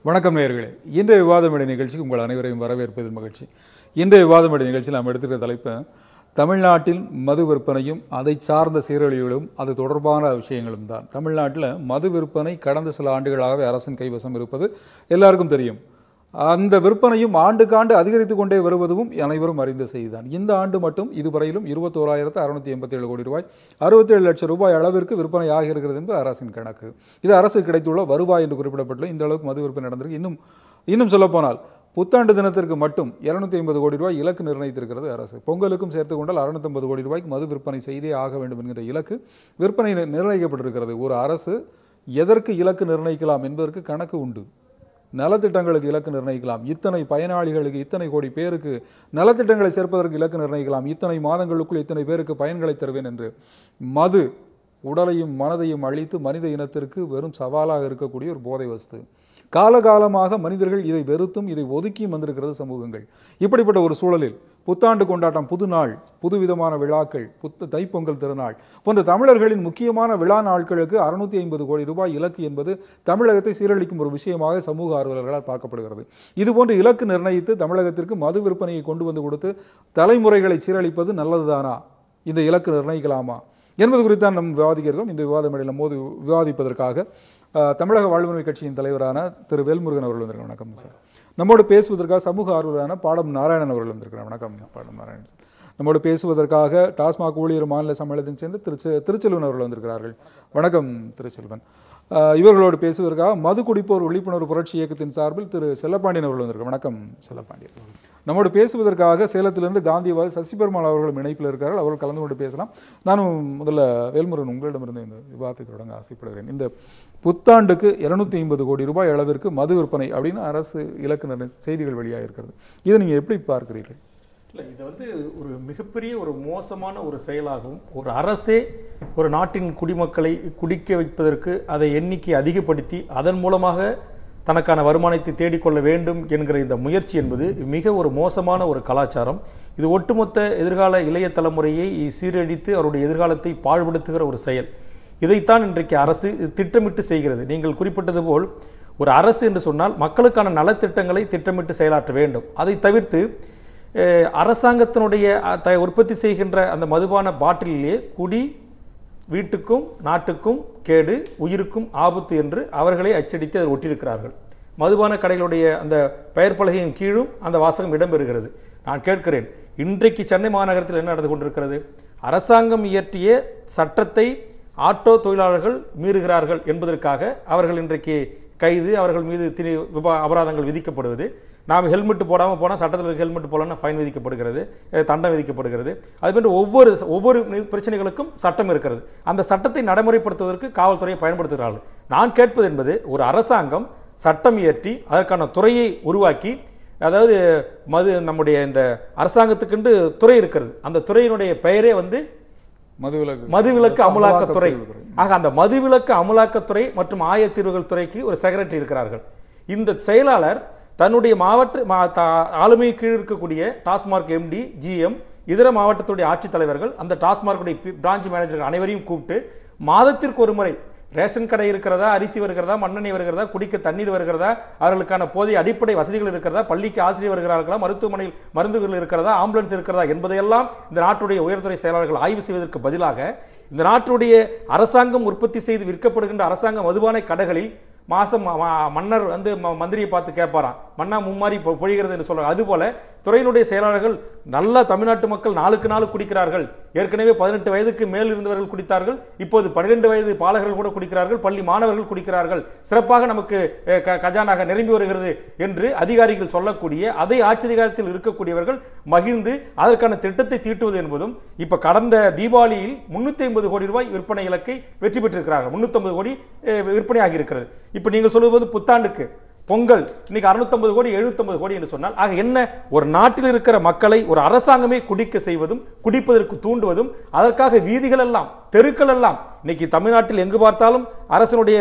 வணக்கம் நேயர்களே. இன்றைய விவாதமேடை நிகழ்ச்சிக்கு உங்கள் அனைவரையும் வரவேற்பதில் மகிழ்ச்சி. இன்றைய விவாதமேடை நிகழ்ச்சியில் நாம் எடுத்துக்கிற தலைப்பு தமிழ்நாட்டில் மது விற்பனையும் அதை சார்ந்த சீரழிவுகளும் அது தொடர்பான விஷயங்களும் தான். தமிழ்நாட்டில் மது விற்பனை கடந்த சில ஆண்டுகளாகவே அரசின் கைவசம் இருப்பது எல்லாருக்கும் தெரியும். அந்த விற்பனையும் ஆண்டுக்காண்டு அதிகரித்து கொண்டே வருவதும் அனைவரும் அறிந்த செய்திதான். இந்த ஆண்டு மட்டும் இதுவரையிலும் 21,687 கோடி ரூபாய் 67 லட்சம் ரூபாய் அளவிற்கு விற்பனை ஆகியிருக்கிறது என்பது அரசின் கணக்கு. இது அரசு கிடைத்துள்ள வருவாய் என்று குறிப்பிடப்பட்டுள்ள இந்த அளவுக்கு மது விற்பனை நடந்திருக்கு. இன்னும் சொல்லப்போனால் புத்தாண்டு தினத்திற்கு மட்டும் 250 கோடி ரூபாய் இலக்கு நிர்ணயித்திருக்கிறது அரசு. பொங்கலுக்கும் சேர்த்துக் கொண்டால் 650 கோடி ரூபாய்க்கு மது விற்பனை செய்தே ஆக வேண்டும் என்கிற இலக்கு விற்பனை நிர்ணயிக்கப்பட்டிருக்கிறது. ஒரு அரசு எதற்கு இலக்கு நிர்ணயிக்கலாம் என்பதற்கு கணக்கு உண்டு. நலத்திட்டங்களுக்கு இலக்கு நிர்ணயிக்கலாம், இத்தனை பயனாளிகளுக்கு இத்தனை கோடி பேருக்கு நலத்திட்டங்களை சேர்ப்பதற்கு இலக்கு நிர்ணயிக்கலாம், இத்தனை மாதங்களுக்குள் இத்தனை பேருக்கு பயன்களை தருவேன் என்று. மது உடலையும் மனதையும் அழித்து மனித இனத்திற்கு வெறும் சவாலாக இருக்கக்கூடிய ஒரு போதை வஸ்து. காலகாலமாக மனிதர்கள் இதை வெறுத்தும் இதை ஒதுக்கியும் வந்திருக்கிறது சமூகங்கள். இப்படிப்பட்ட ஒரு சூழலில் புத்தாண்டு கொண்டாட்டம், புது நாள், புதுவிதமான விழாக்கள், தைப்பொங்கல் திருநாள் போன்ற தமிழர்களின் முக்கியமான விழா நாட்களுக்கு 650 கோடி ரூபாய் இலக்கு என்பது தமிழகத்தை சீரழிக்கும் ஒரு விஷயமாக சமூக ஆர்வலர்களால் பார்க்கப்படுகிறது. இதுபோன்று இலக்கு நிர்ணயித்து தமிழகத்திற்கு மது விற்பனையை கொண்டு வந்து கொடுத்து தலைமுறைகளை சீரழிப்பது நல்லதுதானா? இந்த இலக்கு நிர்ணயிக்கலாமா என்பது குறித்தான் நம் விவாதிக்கிறோம். இந்த விவாத மேடையில் மோதி விவாதிப்பதற்காக தமிழக வாழ்வுரிமை கட்சியின் தலைவரான திரு வேல்முருகன் அவர்கள் வந்திருக்கிறார். வணக்கம் சார். நம்மோடு பேசுவதற்காக சமூக ஆர்வலரான பாடம் நாராயணன் அவர்கள் வந்திருக்கிறார். வணக்கம் பாடம் நாராயணன் சார். நம்மோடு பேசுவதற்காக டாஸ்மாக் ஊழியர் மாநில சம்மேளனத்தைச் சேர்ந்த திருச்செல்வன் அவர்கள் வந்திருக்கிறார்கள். வணக்கம் திருச்செல்வன். இவர்களோடு பேசுவதற்காக மது குடிப்போர் விழிப்புணர்வு புரட்சி இயக்கத்தின் சார்பில் திரு செல்லப்பாண்டியன் அவர்கள் வந்திருக்கார். வணக்கம் செல்லப்பாண்டியன். நம்மோடு பேசுவதற்காக சேலத்திலிருந்து காந்தியவாதி சசிபெருமாள் அவர்கள் இணைப்பில் இருக்கிறார்கள். அவர்கள் கலந்து கொண்டு பேசலாம். நானும் முதல்ல வேல்முருகன் உங்களிடமிருந்து இந்த விவாதத்தை தொடங்க ஆசைப்படுகிறேன். இந்த புத்தாண்டுக்கு 250 கோடி ரூபாய் அளவிற்கு மது விற்பனை அப்படின்னு அரசு இலக்கு செய்திகள் வெளியாக இருக்கிறது. இதை நீங்கள் எப்படி பார்க்கிறீர்கள்? இல்லை, இது ஒரு மிகப்பெரிய ஒரு மோசமான ஒரு செயலாகவும், ஒரு அரசே ஒரு நாட்டின் குடிமக்களை குடிக்க வைப்பதற்கு அதை எண்ணிக்கை அதிகப்படுத்தி அதன் மூலமாக தனக்கான வருமானத்தை தேடிக்கொள்ள வேண்டும் என்கிற இந்த முயற்சி என்பது மிக ஒரு மோசமான ஒரு கலாச்சாரம். இது ஒட்டுமொத்த எதிர்கால இளைய தலைமுறையை சீரழித்து அவருடைய எதிர்காலத்தை பாழ்படுத்துகிற ஒரு செயல். இதைத்தான் இன்றைக்கு அரசு திட்டமிட்டு செய்கிறது. நீங்கள் குறிப்பிட்டது போல் ஒரு அரசு என்று சொன்னால் மக்களுக்கான நலத்திட்டங்களை திட்டமிட்டு செயலாற்ற வேண்டும். அதை தவிர்த்து அரசாங்கத்தினுடைய உற்பத்தி செய்கின்ற அந்த மதுபான பாட்டிலே குடி வீட்டுக்கும் நாட்டுக்கும் கேடு, உயிருக்கும் ஆபத்து என்று அவர்களே அச்சடித்து அதை ஒட்டியிருக்கிறார்கள். மதுபான கடைகளுடைய அந்த பெயர் பலகையின் கீழும் அந்த வாசகம் இடம்பெறுகிறது. நான் கேட்கிறேன், இன்றைக்கு சென்னை மாநகரத்தில் என்ன நடந்து கொண்டிருக்கிறது? அரசாங்கம் இயற்றிய சட்டத்தை ஆட்டோ தொழிலாளர்கள் மீறுகிறார்கள் என்பதற்காக அவர்கள் இன்றைக்கு கைது, அவர்கள் மீது அபராதங்கள் விதிக்கப்படுவது. நாம் ஹெல்மெட் போடாமல் போனால் சட்டத்தில் ஹெல்மெட் போடலன்னா ஃபைன் விதிக்கப்படுகிறது, தண்டம் விதிக்கப்படுகிறது. அதுபோன்று ஒவ்வொரு பிரச்சனைகளுக்கும் சட்டம் இருக்கிறது. அந்த சட்டத்தை நடைமுறைப்படுத்துவதற்கு காவல்துறையை பயன்படுத்துகிறார்கள். நான் கேட்பது என்பது, ஒரு அரசாங்கம் சட்டம் இயற்றி அதற்கான துறையை உருவாக்கி, அதாவது நம்முடைய இந்த அரசாங்கத்துக்கு துறை இருக்கிறது, அந்த துறையினுடைய பெயரே மதுவிலக்கு அமலாக்கத்துறை. ஆக அந்த மதுவிலக்கு அமலாக்கத்துறை மற்றும் ஆயத்தீர்வுகள் துறைக்கு ஒரு செக்ரட்டரி இருக்கிறார்கள். இந்த செயலாளர் தன்னுடைய மாவட்ட ஆளுமை கீழ் இருக்கக்கூடிய டாஸ்மார்க் எம்டி, ஜிஎம், இதர மாவட்டத்துடைய ஆட்சித்தலைவர்கள், அந்த டாஸ்மார்க்குடைய பிரான்ச் மேனேஜர்கள் அனைவரையும் கூப்பிட்டு மாதத்திற்கு ஒரு முறை ரேஷன் கடை இருக்கிறதா, அரிசி வருகிறதா, மண்ணெண்ணெய் வருகிறதா, குடிக்க தண்ணீர் வருகிறதா, அவர்களுக்கான போதிய அடிப்படை வசதிகள் இருக்கிறதா, பள்ளிக்கு ஆசிரியர் வருகிறார்களா, மருத்துவமனையில் மருந்துகள் இருக்கிறதா, ஆம்புலன்ஸ் இருக்கிறதா என்பதையெல்லாம் இந்த நாட்டுடைய உயர்துறை செயலாளர்கள் ஆய்வு செய்வதற்கு பதிலாக இந்த நாட்டுடைய அரசாங்கம் உற்பத்தி செய்து விற்கப்படுகின்ற அரசாங்க மதுபான கடைகளில் மாசம் மன்னர் மந்திரியை பார்த்து கேட்பாராம், மன்னா மும்மாரி பொழிகிறது என்று சொல்றாங்க. அதுபோல துறையினுடைய செயலாளர்கள் நல்ல தமிழ்நாட்டு மக்கள் நாளுக்கு நாள் குடிக்கிறார்கள். ஏற்கனவே 18 வயதுக்கு மேல் இருந்தவர்கள் குடித்தார்கள், இப்போது 12 வயது பாலகர்கள் கூட குடிக்கிறார்கள், பள்ளி மாணவர்கள் குடிக்கிறார்கள், சிறப்பாக நமக்கு கஜானாக நிரம்பி வருகிறது என்று அதிகாரிகள் சொல்லக்கூடிய, அதை ஆட்சி அதிகாரத்தில் இருக்கக்கூடியவர்கள் மகிழ்ந்து அதற்கான திட்டத்தை தீட்டுவது என்பதும், இப்ப கடந்த தீபாவளியில் 350 கோடி ரூபாய் விற்பனை இலக்கை வெற்றி பெற்றிருக்கிறார்கள். 350 கோடி விற்பனையாகி இருக்கிறது. இப்ப நீங்கள் சொல்லுவது புத்தாண்டுக்கு பொங்கல் இன்னைக்கு 650 கோடி 750 கோடி என்று சொன்னால், ஆக என்ன, ஒரு நாட்டில் இருக்கிற மக்களை ஒரு அரசாங்கமே குடிக்க செய்வதும் குடிப்பதற்கு தூண்டுவதும், அதற்காக வீதிகள் எல்லாம் தெருக்கள் எல்லாம் இன்னைக்கு தமிழ்நாட்டில் எங்கு பார்த்தாலும் அரசனுடைய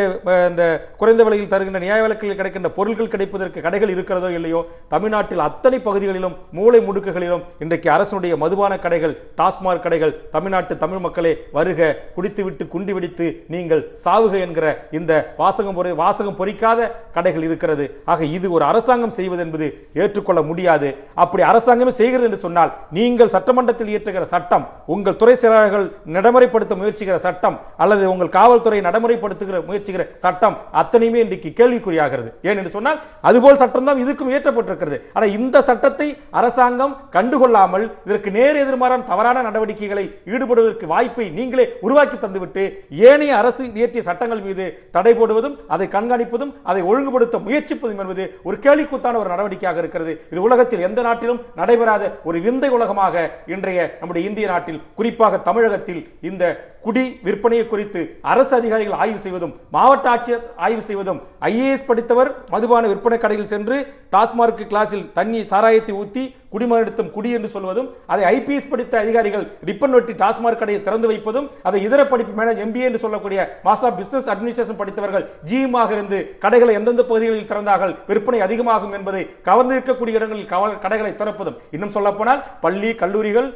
இந்த குறைந்த விலையில் தருகின்ற நியாய விலைகளில் கிடைக்கின்ற பொருட்கள் கிடைப்பதற்கு கடைகள் இருக்கிறதோ இல்லையோ, தமிழ்நாட்டில் அத்தனை பகுதிகளிலும் மூலை முடுக்குகளிலும் இன்றைக்கு அரசனுடைய மதுபான கடைகள், டாஸ்மாக் கடைகள், தமிழ்நாட்டு தமிழ் மக்களே வருக, குடித்துவிட்டு குண்டி வெடித்து நீங்கள் சாவுக என்கிற இந்த வாசகம் பொறிக்காத கடைகள் இருக்கிறது. ஆக இது ஒரு அரசாங்கம் செய்வது என்பது ஏற்றுக்கொள்ள முடியாது. அப்படி அரசாங்கமே செய்கிறது என்று சொன்னால், நீங்கள் சட்டமன்றத்தில் இயற்றுகிற சட்டம், உங்கள் துறை செயலாளர்கள் நடைமுறைப்படுத்த முயற்சிக்கிற சட்டம், அல்லது உங்கள் காவல்துறை நடைமுறைப்படுத்துகிற முயற்சிக்கிற சட்டம் அத்தனையுமே இன்றைக்கு கேள்விக்குறியாகிறது. ஏன் என்று சொன்னால் அதுபோல் சட்டம் தான் இதுக்கும் இயற்றப்பட்டிருக்கிறது. ஆனால் இந்த சட்டத்தை அரசாங்கம் கண்டுகொள்ளாமல் இதற்கு நேர் எதிர்மாறான தவறான நடவடிக்கைகளில் ஈடுபடுவதற்கு வாய்ப்பை நீங்களே உருவாக்கி தந்துவிட்டு ஏனைய அரசு இயற்றிய சட்டங்கள் மீது தடை போடுவதும் அதை கண்காணிப்பதும் அதை ஒழுங்குபடுத்த முயற்சிப்பதும் என்பது ஒரு கேலிக்கூத்தான ஒரு நடவடிக்கையாக இருக்கிறது. இது உலகத்தில் எந்த நாட்டிலும் நடைபெறாத ஒரு விந்தை உலகமாக இன்றைய நம்முடைய இந்திய நாட்டில், குறிப்பாக தமிழகத்தில் இந்த குடி விற்பனையை குறித்து அரசு அதிகாரிகள் ஆய்வு செய்வதும், மாவட்ட ஆட்சியர் ஆய்வு செய்வதும், IAS படித்தவர் மதுபான விற்பனை கடையில் சென்று டாஸ்மாக் கிளாஸில் தண்ணி சாராயத்தை ஊற்றி குடிமகனிடத்தும் குடி என்று சொல்வதும், அதை IPS படித்த அதிகாரிகள் ரிப்பன் வெட்டி டாஸ்மாக் கடையை திறந்து வைப்பதும், அதை இதர படிப்பு மேனேஜ் MBA என்று சொல்லக்கூடிய மாஸ்டர் ஆஃப் பிசினஸ் அட்மினிஸ்ட்ரேஷன் படித்தவர்கள் GM-ஆக இருந்து கடைகளை எந்தெந்த பகுதிகளில் திறந்தார்கள் விற்பனை அதிகமாகும் என்பதை கவர்ந்திருக்கக்கூடிய இடங்களில் கடைகளை திறப்பதும், இன்னும் சொல்ல போனால் பள்ளி, கல்லூரிகள்,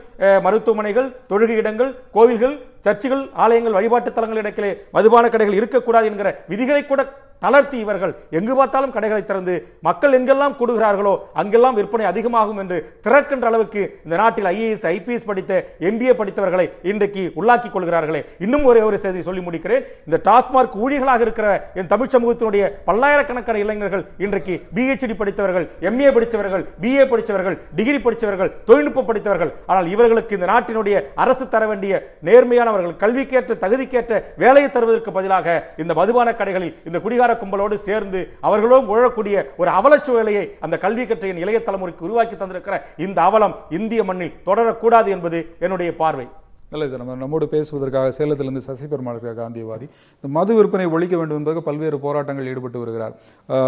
மருத்துவமனைகள், தொழுகை இடங்கள், கோவில்கள், சர்ச்சுகள், ஆலயங்கள், வழிபாட்டு தலங்கள் இடத்திலே மதுபான கடைகள் இருக்கக்கூடாது என்கிற விதிகளை கூட தளர்த்தி இவர்கள் எங்கு பார்த்தாலும் கடைகளை திறந்து மக்கள் எங்கெல்லாம் கூடுகிறார்களோ அங்கெல்லாம் விற்பனை அதிகமாகும் என்று திறக்கின்ற அளவுக்கு இந்த நாட்டில் IAS IPS படித்த MBA படித்தவர்களை இன்றைக்கு உள்ளாக்கிக் கொள்கிறார்களே. இன்னும் ஒரு செய்தி சொல்லி முடிக்கிறேன். இந்த டாஸ்மாக் ஊழியர்களாக இருக்கிற என் தமிழ் சமூகத்தினுடைய பல்லாயிரக்கணக்கான இளைஞர்கள் இன்றைக்கு PhD படித்தவர்கள், MA படித்தவர்கள், BA படித்தவர்கள், டிகிரி படித்தவர்கள், தொழில்நுட்ப படித்தவர்கள். ஆனால் இவர்களுக்கு இந்த நாட்டினுடைய அரசு தர வேண்டிய நேர்மையானவர்கள், கல்விக்கேற்ற தகுதிக்கேற்ற வேலையை தருவதற்கு பதிலாக இந்த மதுபான கடைகளில் இந்த குடிகார கும்பலோடு சேர்ந்து அவர்களும் உழக்கூடிய ஒரு அவலச்சூழலையை அந்த கல்வி கற்றையின் இளைய தலைமுறைக்கு உருவாக்கி தந்திருக்கிற இந்த அவலம் இந்திய மண்ணில் தொடரக்கூடாது என்பது என்னுடைய பார்வை. இல்லை சார், நம்மோடு பேசுவதற்காக சேலத்திலிருந்து சசி பெருமாள் காந்தியவாதி இந்த மது விற்பனை ஒழிக்க வேண்டும் என்பதற்கு பல்வேறு போராட்டங்கள் ஈடுபட்டு வருகிறார்.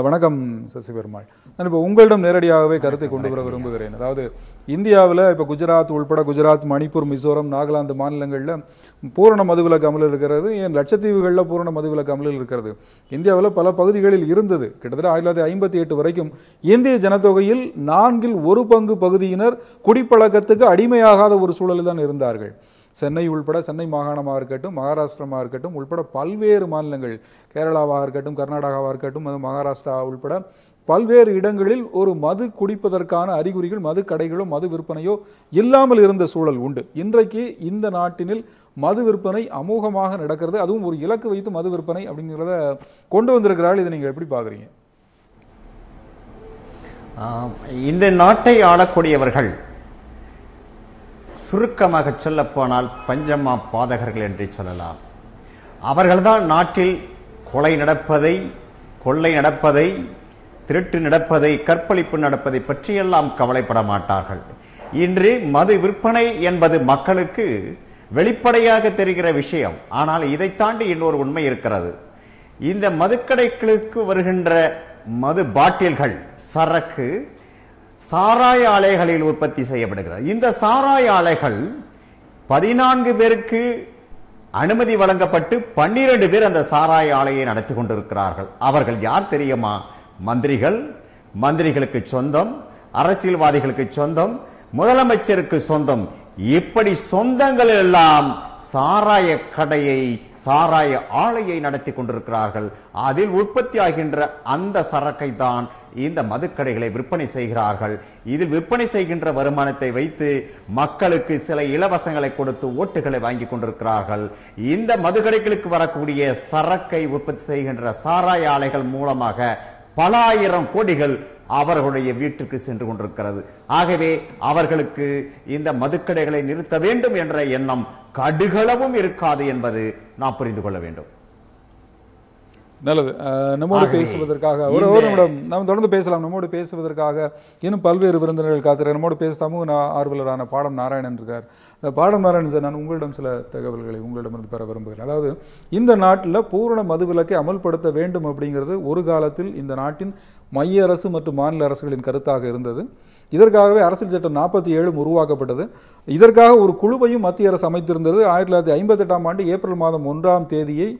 வணக்கம் சசி பெருமாள். நான் இப்போ உங்களிடம் நேரடியாகவே கருத்தை கொண்டு வர விரும்புகிறேன். அதாவது இந்தியாவில் இப்போ குஜராத் உள்பட குஜராத், மணிப்பூர், மிசோரம், நாகாலாந்து மாநிலங்களில் பூரண மதுவிலக்கு அமலில் இருக்கிறது. ஏன் லட்சத்தீவுகளில் பூரண மதுவிலக்கு அமலில் இருக்கிறது. இந்தியாவில் பல பகுதிகளில் இருந்தது. கிட்டத்தட்ட 1958 வரைக்கும் இந்திய ஜனத்தொகையில் 4/1 பகுதியினர் குடிப்பழக்கத்துக்கு அடிமையாகாத ஒரு சூழலில் தான் இருந்தார்கள். சென்னை உள்பட, சென்னை மாகாணமாக இருக்கட்டும், மகாராஷ்டிரமாக இருக்கட்டும், உள்பட பல்வேறு மாநிலங்கள், கேரளாவாக இருக்கட்டும், கர்நாடகாவாக இருக்கட்டும், மகாராஷ்டிரா உள்பட பல்வேறு இடங்களில் ஒரு மது குடிப்பதற்கான அறிகுறிகள், மது கடைகளோ மது விற்பனையோ இல்லாமல் இருந்த சூழல் உண்டு. இன்றைக்கு இந்த நாட்டினில் மது விற்பனை அமோகமாக நடக்கிறது. அதுவும் ஒரு இலக்கு வைத்து மது விற்பனை அப்படிங்கிறத கொண்டு வந்திருக்கிறார்கள். இதை நீங்கள் எப்படி பார்க்குறீங்க? இந்த நாட்டை ஆளக்கூடியவர்கள் சுருக்கமாக சொல்லப்போனால் பஞ்சமா பாதகர்கள் என்று சொல்லலாம். அவர்கள்தான் நாட்டில் கொலை நடப்பதை, கொள்ளை நடப்பதை, திருட்டு நடப்பதை, கற்பழிப்பு நடப்பதை பற்றியெல்லாம் கவலைப்பட மாட்டார்கள். இன்று மது விற்பனை என்பது மக்களுக்கு வெளிப்படையாக தெரிகிற விஷயம். ஆனால் இதை தாண்டி இன்னொரு உண்மை இருக்கிறது. இந்த மதுக்கடைகளுக்கு வருகின்ற மது பாட்டில்கள், சரக்கு சாராய ஆலைகளில் உற்பத்தி செய்யப்படுகிறது. இந்த சாராய ஆலைகள் 14 பேருக்கு அனுமதி வழங்கப்பட்டு 12 பேர் அந்த சாராய ஆலையை நடத்தி கொண்டிருக்கிறார்கள். அவர்கள் யார் தெரியுமா? மந்திரிகள், மந்திரிகளுக்கு சொந்தம், அரசியல்வாதிகளுக்கு சொந்தம், முதலமைச்சருக்கு சொந்தம். இப்படி சொந்தங்கள் எல்லாம் சாராய கடையை, சாராய ஆலையை நடத்தி கொண்டிருக்கிறார்கள். அதில் உற்பத்தி ஆகின்ற அந்த சரக்கை தான் இந்த மதுக்கடைகளை விற்பனை செய்கிறார்கள். இதில் விற்பனை செய்கின்ற வருமானத்தை வைத்து மக்களுக்கு சில இலவசங்களை கொடுத்து ஓட்டுகளை வாங்கி கொண்டிருக்கிறார்கள். இந்த மதுக்கடைகளுக்கு வரக்கூடிய சரக்கை உற்பத்தி செய்கின்ற சாராய ஆலைகள் மூலமாக பல ஆயிரம் கோடிகள் அவர்களுடைய வீட்டுக்கு சென்று கொண்டிருக்கிறது. ஆகவே அவர்களுக்கு இந்த மதுக்கடைகளை நிறுத்த வேண்டும் என்ற எண்ணம் கடுகளவும் இருக்காது என்பது நாம் புரிந்து கொள்ள வேண்டும். நல்லது. நம்மோடு பேசுவதற்காக ஒரு நிமிடம் நாம் தொடர்ந்து பேசலாம். நம்மோடு பேசுவதற்காக இன்னும் பல்வேறு விருந்தினர்கள் காத்திருக்கார். நம்மோடு பேச சமூக ஆர்வலரான பாடம் நாராயணன் இருக்கார். பாடம் நாராயணன் சார், நான் உங்களிடம் சில தகவல்களை உங்களிடமிருந்து பெற விரும்புகிறேன். அதாவது இந்த நாட்டில் பூரண மதுவிலக்கை அமல்படுத்த வேண்டும் அப்படிங்கிறது ஒரு காலத்தில் இந்த நாட்டின் மைய அரசு மற்றும் மாநில அரசுகளின் கருத்தாக இருந்தது. இதற்காகவே அரசியல் சட்டம் 47 உருவாக்கப்பட்டது. இதற்காக ஒரு குழுவையும் மத்திய அரசு அமைத்திருந்தது. 1958ஆம் ஆண்டு ஏப்ரல் மாதம் 1ஆம் தேதியை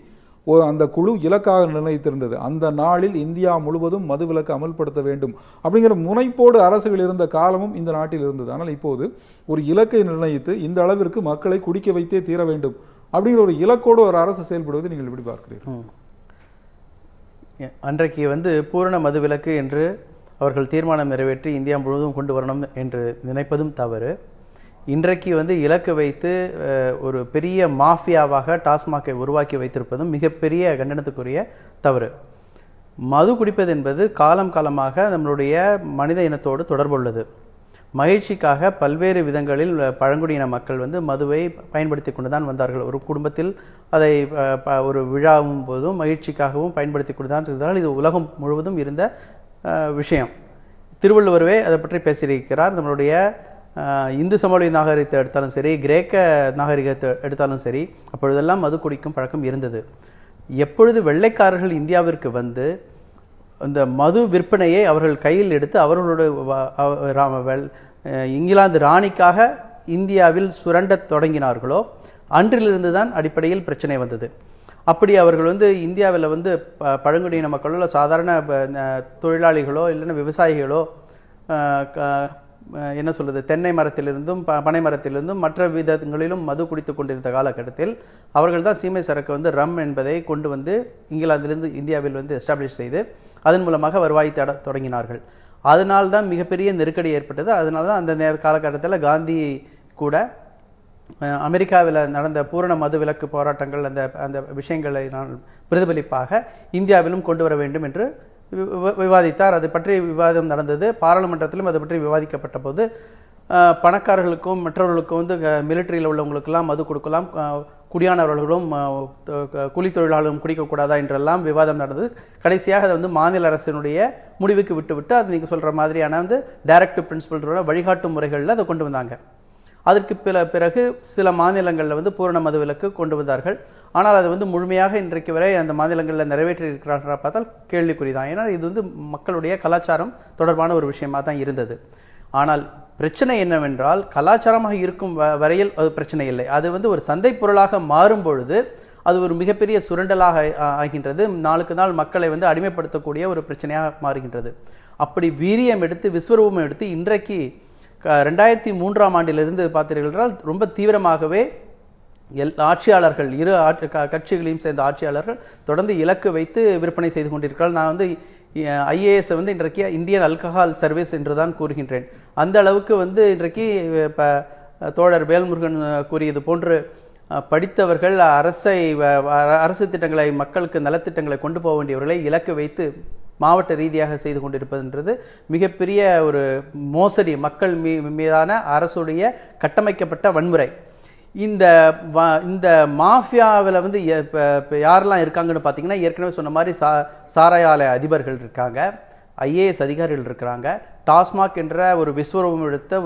அந்த குழு இலக்காக நிர்ணயித்திருந்தது. அந்த நாளில் இந்தியா முழுவதும் மதுவிலக்கு அமல்படுத்த வேண்டும் அப்படிங்கிற முனைப்போடு அரசுகள் இருந்த காலமும் இந்த நாட்டில் இருந்தது. ஆனால் இப்போது ஒரு இலக்கை நிர்ணயித்து இந்த அளவிற்கு மக்களை குடிக்க வைத்தே தீர வேண்டும் அப்படிங்கிற ஒரு இலக்கோடு ஒரு அரசு செயல்படுவதை நீங்கள் எப்படி பார்க்கிறீர்கள்? அன்றைக்கு பூரண மதுவிலக்கு என்று அவர்கள் தீர்மானம் நிறைவேற்றி இந்தியா முழுவதும் கொண்டு வரணும் என்று நினைப்பதும் தவறு. இன்றைக்கு இலக்கு வைத்து ஒரு பெரிய மாஃபியாவாக டாஸ்மாகை உருவாக்கி வைத்திருப்பதும் மிகப்பெரிய கண்டனத்துக்குரிய தவறு. மது குடிப்பது என்பது காலம் காலமாக நம்மளுடைய மனித இனத்தோடு தொடர்புள்ளது. மகிழ்ச்சிக்காக பல்வேறு விதங்களில் பழங்குடியின மக்கள் மதுவை பயன்படுத்தி கொண்டு தான் வந்தார்கள். ஒரு குடும்பத்தில் அதை ஒரு விழாவும் போதும் மகிழ்ச்சிக்காகவும் பயன்படுத்தி கொண்டு தான் இருந்தால் இது உலகம் முழுவதும் இருந்த விஷயம். திருவள்ளுவரவே அதை பற்றி பேசியிருக்கிறார். நம்மளுடைய இந்து சமவெளி நாகரிகத்தை எடுத்தாலும் சரி, கிரேக்க நாகரிகத்தை எடுத்தாலும் சரி, அப்பொழுதெல்லாம் மது குடிக்கும் பழக்கம் இருந்தது. எப்பொழுது வெள்ளைக்காரர்கள் இந்தியாவிற்கு வந்து இந்த மது விற்பனையை அவர்கள் கையில் எடுத்து அவர்களோட இங்கிலாந்து ராணிக்காக இந்தியாவில் சுரண்டத் தொடங்கினார்களோ அன்றிலிருந்து தான் அடிப்படையில் பிரச்சனை வந்தது. அப்படி அவர்கள் இந்தியாவில் பழங்குடியின மக்களோ சாதாரண தொழிலாளிகளோ இல்லைன்னா விவசாயிகளோ என்ன சொல்வது, தென்னை மரத்திலிருந்தும் பனை மரத்திலிருந்தும் மற்ற விதங்களிலும் மது குடித்து கொண்டிருந்த காலகட்டத்தில் அவர்கள் தான் சீமை சரக்கு ரம் என்பதை கொண்டு இங்கிலாந்திலிருந்து இந்தியாவில் எஸ்டாப்ளிஷ் செய்து அதன் மூலமாக வருவாய் தொடங்கினார்கள். அதனால்தான் மிகப்பெரிய நெருக்கடி ஏற்பட்டது. அதனால தான் அந்த காலகட்டத்தில் காந்தி கூட அமெரிக்காவில் நடந்த பூரண மது விலக்கு போராட்டங்கள் அந்த விஷயங்களை நான் பிரதிபலிப்பாக இந்தியாவிலும் கொண்டு வர வேண்டும் என்று விவாதித்தார். அது பற்றி விவாதம் நடந்தது. பாராளுமன்றத்திலும் அது பற்றி விவாதிக்கப்பட்ட போது பணக்காரர்களுக்கும் மற்றவர்களுக்கும் மிலிட்டரியில் உள்ளவங்களுக்கெல்லாம் மது கொடுக்கலாம், குடியானவர்களும் கூலி தொழிலாளர்களும் குடிக்கக்கூடாதா என்றெல்லாம் விவாதம் நடந்தது. கடைசியாக அதை மாநில அரசினுடைய முடிவுக்கு விட்டு அது நீங்கள் சொல்கிற மாதிரியான டைரக்டிவ் பிரின்சிபல் வழிகாட்டும் முறைகளில் அதை கொண்டு வந்தாங்க. அதற்கு பிறகு சில மாநிலங்களில் பூரண மதுவிலக்கு கொண்டு வந்தார்கள். ஆனால் அது முழுமையாக இன்றைக்கு வரை அந்த மாநிலங்களில் நிறைவேற்றி இருக்கிறார்கள் பார்த்தால் கேள்விக்குறிதான். ஏன்னா இது மக்களுடைய கலாச்சாரம் தொடர்பான ஒரு விஷயமாக தான் இருந்தது. ஆனால் பிரச்சனை என்னவென்றால் கலாச்சாரமாக இருக்கும் வரையில் அது பிரச்சனை இல்லை. அது ஒரு சந்தை பொருளாக மாறும் பொழுது அது ஒரு மிகப்பெரிய சுரண்டலாக ஆகின்றது. நாளுக்கு நாள் மக்களை அடிமைப்படுத்தக்கூடிய ஒரு பிரச்சனையாக மாறுகின்றது. அப்படி வீரியம் எடுத்து விஸ்வரூபம் எடுத்து இன்றைக்கு 2003ஆம் ஆண்டிலிருந்து பார்த்தீர்கள் என்றால் ரொம்ப தீவிரமாகவே ஆட்சியாளர்கள் இரு கட்சிகளையும் சேர்ந்த ஆட்சியாளர்கள் தொடர்ந்து இலக்கு வைத்து விற்பனை செய்து கொண்டிருக்கிறார்கள். நான் ஐஏஎஸ் இன்றைக்கு இந்தியன் ஆல்கஹால் சர்வீஸ் என்று தான் கூறுகின்றேன். அந்த அளவுக்கு இன்றைக்கு இப்போ தோழர் வேல்முருகன் கூறியது போன்று படித்தவர்கள் அரசு திட்டங்களை மக்களுக்கு நலத்திட்டங்களை கொண்டு போக வேண்டியவர்களை இலக்கு வைத்து மாவட்ட ரீதியாக செய்து கொண்டிருப்பதுன்றது மிகப்பெரிய ஒரு மோசடி, மக்கள் மீதான அரசுடைய கட்டமைக்கப்பட்ட வன்முறை. இந்த மாஃபியாவில் யாரெல்லாம் இருக்காங்கன்னு பார்த்தீங்கன்னா, ஏற்கனவே சொன்ன மாதிரி சாராய ஆலய அதிபர்கள் இருக்காங்க, ஐஏஎஸ் அதிகாரிகள் இருக்கிறாங்க, டாஸ்மாக் என்ற ஒரு விஸ்வரூபம் எடுத்த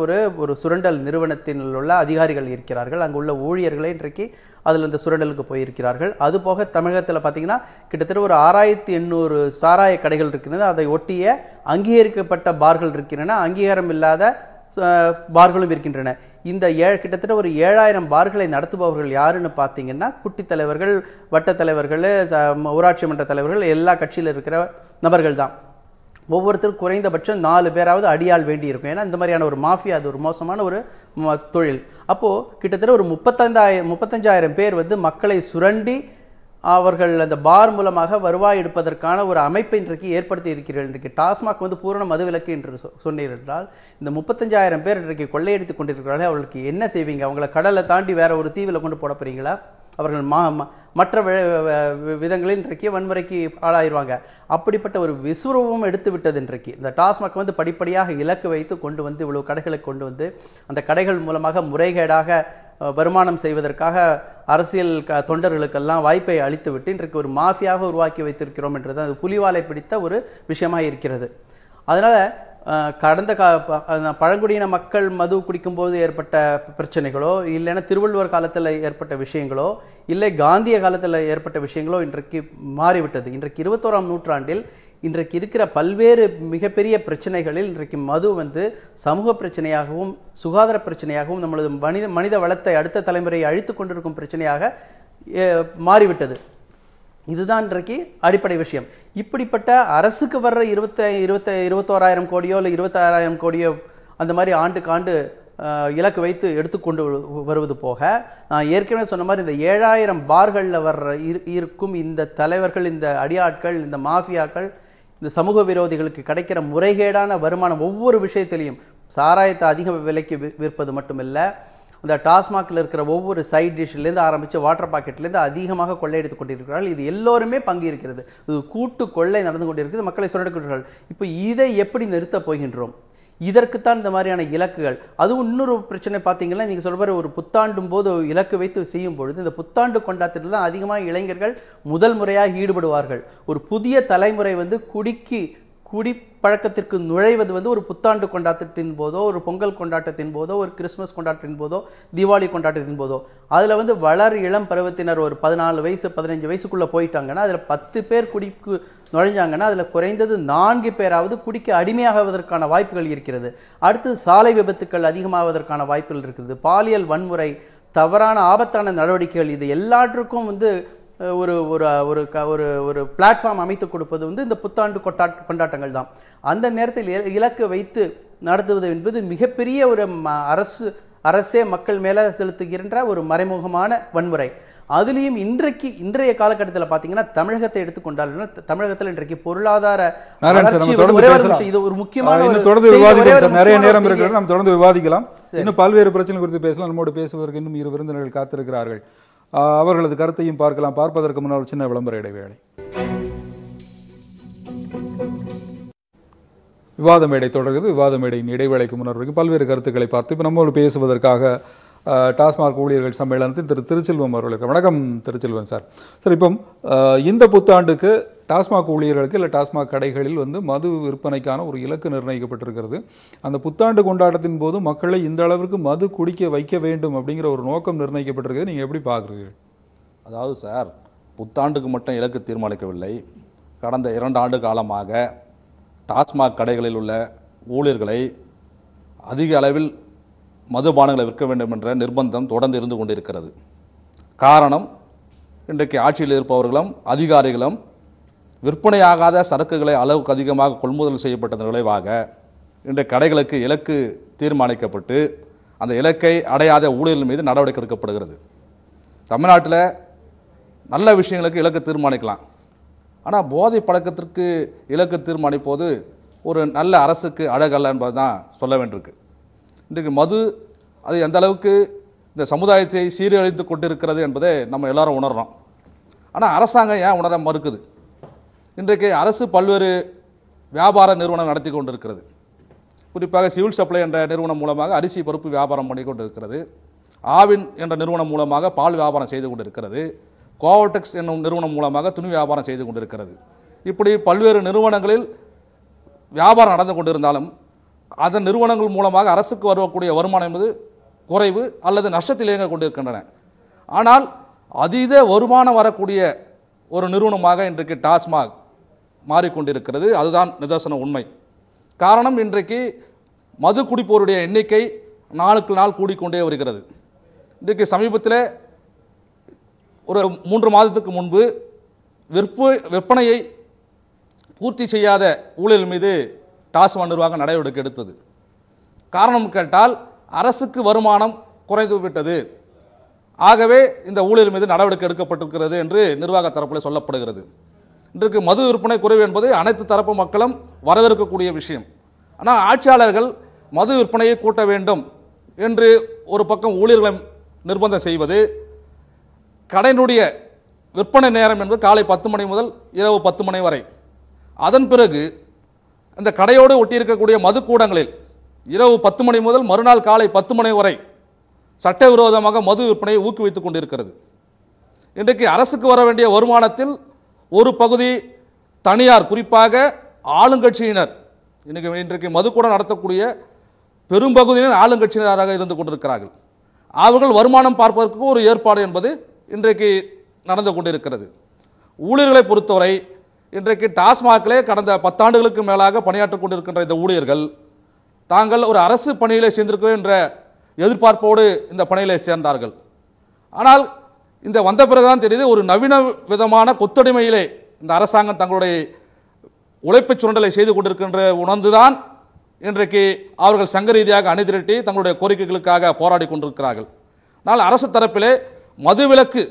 ஒரு சுரண்டல் நிறுவனத்தில் உள்ள அதிகாரிகள் இருக்கிறார்கள், அங்கு உள்ள ஊழியர்களே இன்றைக்கு அதில் இந்த சுரண்டலுக்கு போயிருக்கிறார்கள். அதுபோக தமிழகத்தில் பார்த்தீங்கன்னா கிட்டத்தட்ட ஒரு 6800 சாராய கடைகள் இருக்கின்றன. அதை ஒட்டிய அங்கீகரிக்கப்பட்ட பார்கள் இருக்கின்றன, அங்கீகாரம் இல்லாத பார்களும் இருக்கின்றன. இந்த கிட்டத்தட்ட ஒரு 7000 பார்களை நடத்துபவர்கள் யாருன்னு பார்த்தீங்கன்னா குட்டி தலைவர்கள், வட்ட தலைவர்கள், ஊராட்சி மன்ற தலைவர்கள், எல்லா கட்சியில் இருக்கிற நபர்கள் தான். ஒவ்வொருத்தரும் குறைந்தபட்சம் 4 பேராவது அடியால் வேண்டி இருக்கும். ஏன்னா இந்த மாதிரியான ஒரு மாஃபியா, அது ஒரு மோசமான ஒரு தொழில். அப்போது கிட்டத்தட்ட ஒரு 35,000 பேர் மக்களை சுரண்டி அவர்கள் அந்த பார் மூலமாக வருவாய் எடுப்பதற்கான ஒரு அமைப்பை இன்றைக்கு ஏற்படுத்தி இருக்கிறீர்கள். இன்றைக்கு டாஸ்மாக் பூரண மதுவிலக்கு என்று சொன்னீர்கள் என்றால் இந்த 35,000 பேர் இன்றைக்கு கொள்ளையடித்து கொண்டிருக்கிறார்கள். அவர்களுக்கு என்ன செய்வீங்க? அவங்களை கடலை தாண்டி வேற ஒரு தீவில் கொண்டு போட போறீங்களா? அவர்கள் மற்ற விதங்களில் இன்றைக்கு வன்முறைக்கு ஆளாயிருவாங்க. அப்படிப்பட்ட ஒரு விஸ்வரூபம் எடுத்து விட்டது. இன்றைக்கு இந்த டாஸ்மாக் படிப்படியாக இலக்கு வைத்து கொண்டு இவ்வளவு கடைகளை கொண்டு அந்த கடைகள் மூலமாக முறைகேடாக வருமானம் செய்வதற்காக அரசியல் தொண்டர்களுக்கெல்லாம் வாய்ப்பை அளித்துவிட்டு இன்றைக்கு ஒரு மாஃபியாக உருவாக்கி வைத்திருக்கிறோம் என்றது அது புலிவாலை பிடித்த ஒரு விஷயமாக இருக்கிறது. அதனால் கடந்த பழங்குடியின மக்கள் மது குடிக்கும்போது ஏற்பட்ட பிரச்சனைகளோ இல்லைன்னா திருவள்ளுவர் காலத்தில் ஏற்பட்ட விஷயங்களோ இல்லை காந்திய காலத்தில் ஏற்பட்ட விஷயங்களோ இன்றைக்கு மாறிவிட்டது. இன்றைக்கு 21ஆம் நூற்றாண்டில் இன்றைக்கு இருக்கிற பல்வேறு மிகப்பெரிய பிரச்சனைகளில் இன்றைக்கு மது சமூக பிரச்சனையாகவும் சுகாதார பிரச்சனையாகவும் நம்மளது மனித வளத்தை அடுத்த தலைமுறையை அழித்து கொண்டிருக்கும் பிரச்சனையாக மாறிவிட்டது. இதுதான் இன்றைக்கு அடிப்படை விஷயம். இப்படிப்பட்ட அரசுக்கு வர்ற 21,000 கோடியோ இல்லை 26,000 கோடியோ அந்த மாதிரி ஆண்டுக்கு ஆண்டு இலக்கு வைத்து எடுத்துக்கொண்டு வருவது போக, நான் ஏற்கனவே சொன்ன மாதிரி இந்த 7,000 பார்களில் வர்ற இருக்கும் இந்த தலைவர்கள், இந்த அடியாட்கள், இந்த மாஃபியாக்கள், இந்த சமூக விரோதிகளுக்கு கிடைக்கிற முறைகேடான வருமானம் ஒவ்வொரு விஷயத்திலையும் சாராயத்தை அதிக விலைக்கு விற்பது மட்டுமில்லை, அந்த டாஸ்மாகில் இருக்கிற ஒவ்வொரு சைட் டிஷ்லேருந்து ஆரம்பித்து வாட்டர் பாக்கெட்லேருந்து அதிகமாக கொள்ளையடித்து கொண்டிருக்கிறார்கள். இது எல்லோருமே பங்கு இருக்கிறது. இது கூட்டு கொள்ளை நடந்து கொண்டிருக்கிறது. மக்களை சுரண்டுகிறார்கள். இப்போ இதை எப்படி நிறுத்தப் போகின்றோம்? இதற்குத்தான் இந்த மாதிரியான இலக்குகள். அதுவும் இன்னொரு பிரச்சனை பார்த்தீங்கன்னா, நீங்கள் சொல்கிற ஒரு புத்தாண்டும் போது இலக்கு வைத்து செய்யும் பொழுது இந்த புத்தாண்டு கொண்டாட்டத்தில் தான் அதிகமாக இளைஞர்கள் முதல் முறையாக ஈடுபடுவார்கள். ஒரு புதிய தலைமுறை குடிப்பழக்கத்திற்கு நுழைவது ஒரு புத்தாண்டு கொண்டாட்டத்தின் போதோ, ஒரு பொங்கல் கொண்டாட்டத்தின் போதோ, ஒரு கிறிஸ்மஸ் கொண்டாட்டத்தின் போதோ, தீபாவளி கொண்டாட்டத்தின் போதோ, அதில் வளர் இளம் பருவத்தினர் ஒரு 14 வயசு 15 வயசுக்குள்ளே போயிட்டாங்கன்னா அதில் 10 பேர் குடிக்கு நுழைஞ்சாங்கன்னா அதில் குறைந்தது 4 பேராவது குடிக்க அடிமையாகுவதற்கான வாய்ப்புகள் இருக்கிறது. அடுத்து சாலை விபத்துக்கள் அதிகமாவதற்கான வாய்ப்புகள் இருக்கிறது. பாலியல் வன்முறை, தவறான ஆபத்தான நடவடிக்கைகள், இது எல்லாற்றுக்கும் ஒரு ஒரு ஒரு ஒரு பிளாட்ஃபார்ம் அமைத்து கொடுப்பது இந்த புத்தாண்டு கொண்டாட்டங்கள் தான். அந்த நேரத்தில் இலக்கு வைத்து நடத்துவது என்பது மிகப்பெரிய ஒரு அரசே மக்கள் மேலே செலுத்துகின்ற ஒரு மறைமுகமான வன்முறை. அதுலேயும் இன்றைய காலகட்டத்தில் பார்த்தீங்கன்னா தமிழகத்தை எடுத்துக்கொண்டால் தமிழகத்தில் இன்றைக்கு பொருளாதார இது ஒரு முக்கியமான நிறைய நேரம் இருக்கிறது. நாம் தொடர்ந்து விவாதிக்கலாம். இன்னும் பல்வேறு பிரச்சனை குறித்து பேசலாம். நம்மோடு பேசுவதற்கு இன்னும் 2 விருந்தினர்கள் காத்திருக்கிறார்கள். அவர்களது கருத்தையும் பார்க்கலாம். பார்ப்பதற்கு முன்னால் ஒரு சின்ன விளம்பர இடைவேளை. விவாத மேடை தொடர்கிறது. விவாத மேடையின் இடைவேளைக்கு முன்னர் வரைக்கும் பல்வேறு கருத்துக்களை பார்த்து இப்போ நம்மோடு பேசுவதற்காக டாஸ்மாக் ஊழியர்கள் சம்மேளனத்தில் திருச்செல்வம் அவர்களுக்கு. வணக்கம் திருச்செல்வன் சார். சார், இப்போ இந்த புத்தாண்டுக்கு டாஸ்மாக் ஊழியர்களுக்கு இல்லை டாஸ்மாக் கடைகளில் மது விற்பனைக்கான ஒரு இலக்கு நிர்ணயிக்கப்பட்டிருக்கிறது. அந்த புத்தாண்டு கொண்டாட்டத்தின் போது மக்களை இந்த அளவிற்கு மது குடிக்க வைக்க வேண்டும் அப்படிங்கிற ஒரு நோக்கம் நிர்ணயிக்கப்பட்டிருக்கிறது. நீங்கள் எப்படி பார்க்குறீங்க? அதாவது சார், புத்தாண்டுக்கு மட்டும் இலக்கு தீர்மானிக்கவில்லை. கடந்த 2 ஆண்டு காலமாக டாஸ்மாக் கடைகளில் உள்ள ஊழியர்களை அதிக அளவில் மதுபானங்களை விற்க வேண்டும் என்ற நிர்பந்தம் தொடர்ந்து இருந்து கொண்டிருக்கிறது. காரணம், இன்றைக்கு ஆட்சியில் இருப்பவர்களும் அதிகாரிகளும் விற்பனையாகாத சரக்குகளை அளவுக்கு அதிகமாக கொள்முதல் செய்யப்பட்டதன் விளைவாக இன்றைய கடைகளுக்கு இலக்கு தீர்மானிக்கப்பட்டு அந்த இலக்கை அடையாத ஊழியர்கள் மீது நடவடிக்கை எடுக்கப்படுகிறது. தமிழ்நாட்டில் நல்ல விஷயங்களுக்கு இலக்கு தீர்மானிக்கலாம். ஆனால் போதை பழக்கத்திற்கு இலக்கு தீர்மானிப்போது ஒரு நல்ல அரசுக்கு அழகல்ல என்பது தான் சொல்ல வேண்டியிருக்கு. இன்றைக்கு மது அது எந்த அளவுக்கு இந்த சமுதாயத்தை சீரழித்து கொண்டிருக்கிறது என்பதை நம்ம எல்லாரும் உணர்றோம். ஆனால் அரசாங்கம் ஏன் உணர மறுக்குது? இன்றைக்கு அரசு பல்வேறு வியாபார நிறுவனம் நடத்தி கொண்டிருக்கிறது. குறிப்பாக சிவில் சப்ளை என்ற நிறுவனம் மூலமாக அரிசி பருப்பு வியாபாரம் பண்ணி கொண்டிருக்கிறது. ஆவின் என்ற நிறுவனம் மூலமாக பால் வியாபாரம் செய்து கொண்டிருக்கிறது. கோவடெக்ஸ் என்னும் நிறுவனம் மூலமாக துணி வியாபாரம் செய்து கொண்டிருக்கிறது. இப்படி பல்வேறு நிறுவனங்களில் வியாபாரம் நடந்து கொண்டிருந்தாலும் அதன் நிறுவனங்கள் மூலமாக அரசுக்கு வரக்கூடிய வருமானம் என்பது குறைவு அல்லது நஷ்டத்தில் இயங்க கொண்டிருக்கின்றன. ஆனால் அதீத வருமானம் வரக்கூடிய ஒரு நிறுவனமாக இன்றைக்கு டாஸ்மாக் மாறிக்கொண்டிருக்கிறது. அதுதான் நிதர்சன உண்மை. காரணம், இன்றைக்கு மது குடிப்போருடைய எண்ணிக்கை நாளுக்கு நாள் கூடிக்கொண்டே வருகிறது. இன்றைக்கு சமீபத்தில் ஒரு 3 மாதத்துக்கு முன்பு விற்பனையை பூர்த்தி செய்யாத ஊழியர்கள் மீது டாஸ்மாக் நிர்வாகம் நடவடிக்கை எடுத்தது. காரணம் கேட்டால் அரசுக்கு வருமானம் குறைந்து விட்டது, ஆகவே இந்த ஊழியர் மீது நடவடிக்கை எடுக்கப்பட்டிருக்கிறது என்று நிர்வாக தரப்பில் சொல்லப்படுகிறது. இன்றைக்கு மது விற்பனை குறைவு என்பது அனைத்து தரப்பு மக்களும் வரவேற்கக்கூடிய விஷயம். ஆனால் ஆட்சியாளர்கள் மது விற்பனையை கூட்ட வேண்டும் என்று ஒரு பக்கம் ஊழியர்களை நிர்பந்தம் செய்வது, கடையினுடைய விற்பனை நேரம் என்பது காலை 10 மணி முதல் இரவு 10 மணி வரை. அதன் பிறகு இந்த கடையோடு ஒட்டியிருக்கக்கூடிய மதுக்கூடங்களில் இரவு 10 மணி முதல் மறுநாள் காலை 10 மணி வரை சட்டவிரோதமாக மது விற்பனையை ஊக்குவித்துக் கொண்டிருக்கிறது. இன்றைக்கு அரசுக்கு வர வேண்டிய வருமானத்தில் ஒரு பகுதி தனியார், குறிப்பாக ஆளுங்கட்சியினர், இன்றைக்கு மதுக்கூடம் நடத்தக்கூடிய பெரும்பகுதியினர் ஆளுங்கட்சியினராக இருந்து கொண்டிருக்கிறார்கள். அவர்கள் வருமானம் பார்ப்பதற்கு ஒரு ஏற்பாடு என்பது இன்றைக்கு நடந்து கொண்டிருக்கிறது. ஊழியர்களை பொறுத்தவரை இன்றைக்கு டாஸ்மாகிலே கடந்த 10 ஆண்டுகளுக்கு மேலாக பணியாற்றிக் கொண்டிருக்கின்ற இந்த ஊழியர்கள் தாங்கள் ஒரு அரசு பணியிலே சேர்ந்திருக்கிறோம் என்ற எதிர்பார்ப்போடு இந்த பணியிலே சேர்ந்தார்கள். ஆனால் இந்த வந்த பிறகுதான் தெரியுது, ஒரு நவீன விதமான கொத்தடிமையிலே இந்த அரசாங்கம் தங்களுடைய உழைப்புச் சுரண்டலை செய்து கொண்டிருக்கின்ற உணர்ந்துதான் இன்றைக்கு அவர்கள் சங்க ரீதியாக அணிதிரட்டி தங்களுடைய கோரிக்கைகளுக்காக போராடி கொண்டிருக்கிறார்கள். ஆனால் அரசு தரப்பிலே மதுவிலக்கு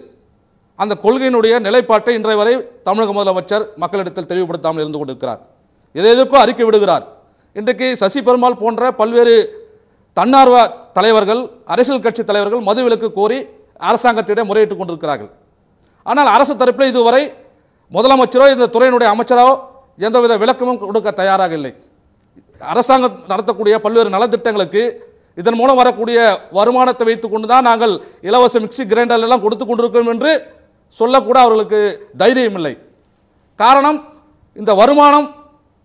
அந்த கொள்கையினுடைய நிலைப்பாட்டை இன்றைய வரை தமிழக முதலமைச்சர் மக்களிடத்தில் தெளிவுபடுத்தாமல் இருந்து கொண்டிருக்கிறார். எதற்கோ அறிக்கை விடுகிறார். இன்றைக்கு சசி பெருமாள் போன்ற பல்வேறு தன்னார்வ தலைவர்கள், அரசியல் கட்சி தலைவர்கள் மதுவிலக்கு கோரி அரசாங்கத்திடம் முறையிட்டுக் கொண்டிருக்கிறார்கள். ஆனால் அரசு தரப்பில் இதுவரை முதலமைச்சரோ இந்த துறையினுடைய அமைச்சரோ எந்தவித விளக்கமும் கொடுக்க தயாராக இல்லை. அரசாங்கம் நடத்தக்கூடிய பல்வேறு நலத்திட்டங்களுக்கு இதன் மூலம் வரக்கூடிய வருமானத்தை வைத்துக் கொண்டுதான் நாங்கள் இலவச மிக்சி கிரைண்டர் எல்லாம் கொடுத்து கொண்டிருக்கிறோம் என்று சொல்லக்கூட அவர்களுக்கு தைரியம் இல்லை. காரணம், இந்த வருமானம்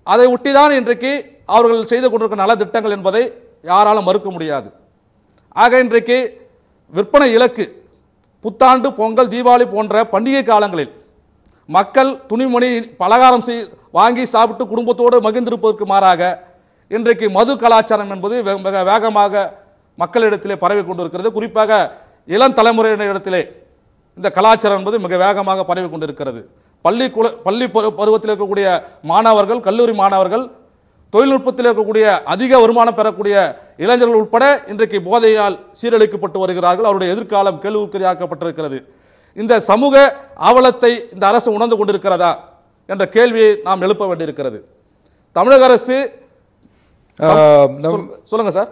அதை ஒட்டிதான் இன்றைக்கு அவர்கள் செய்து கொண்டிருக்கிற நலத்திட்டங்கள் என்பதை யாராலும் மறுக்க முடியாது. ஆக இன்றைக்கு விற்பனை இலக்கு புத்தாண்டு, பொங்கல், தீபாவளி போன்ற பண்டிகை காலங்களில் மக்கள் துணிமணி பலகாரம் வாங்கி சாப்பிட்டு குடும்பத்தோடு மகிழ்ந்திருப்பதற்கு மாறாக இன்றைக்கு மது கலாச்சாரம் என்பது மிக வேகமாக மக்களிடத்திலே பரவி கொண்டிருக்கிறது. குறிப்பாக இளம் தலைமுறையினரிடத்திலே இந்த கலாச்சாரம் என்பது மிக வேகமாக பரவி கொண்டிருக்கிறது. பள்ளி பருவத்தில் இருக்கக்கூடிய மாணவர்கள், கல்லூரி மாணவர்கள், தொழில்நுட்பத்தில் இருக்கக்கூடிய அதிக வருமானம் பெறக்கூடிய இளைஞர்கள் உட்பட இன்றைக்கு போதையால் சீரழிக்கப்பட்டு வருகிறார்கள். அவருடைய எதிர்காலம் கேள்விக்குறியாக்கப்பட்டிருக்கிறது. இந்த சமூக அவலத்தை இந்த அரசு உணர்ந்து கொண்டிருக்கிறதா என்ற கேள்வியை நாம் எழுப்ப வேண்டியிருக்கிறது. தமிழக அரசு சொல்லுங்க சார்.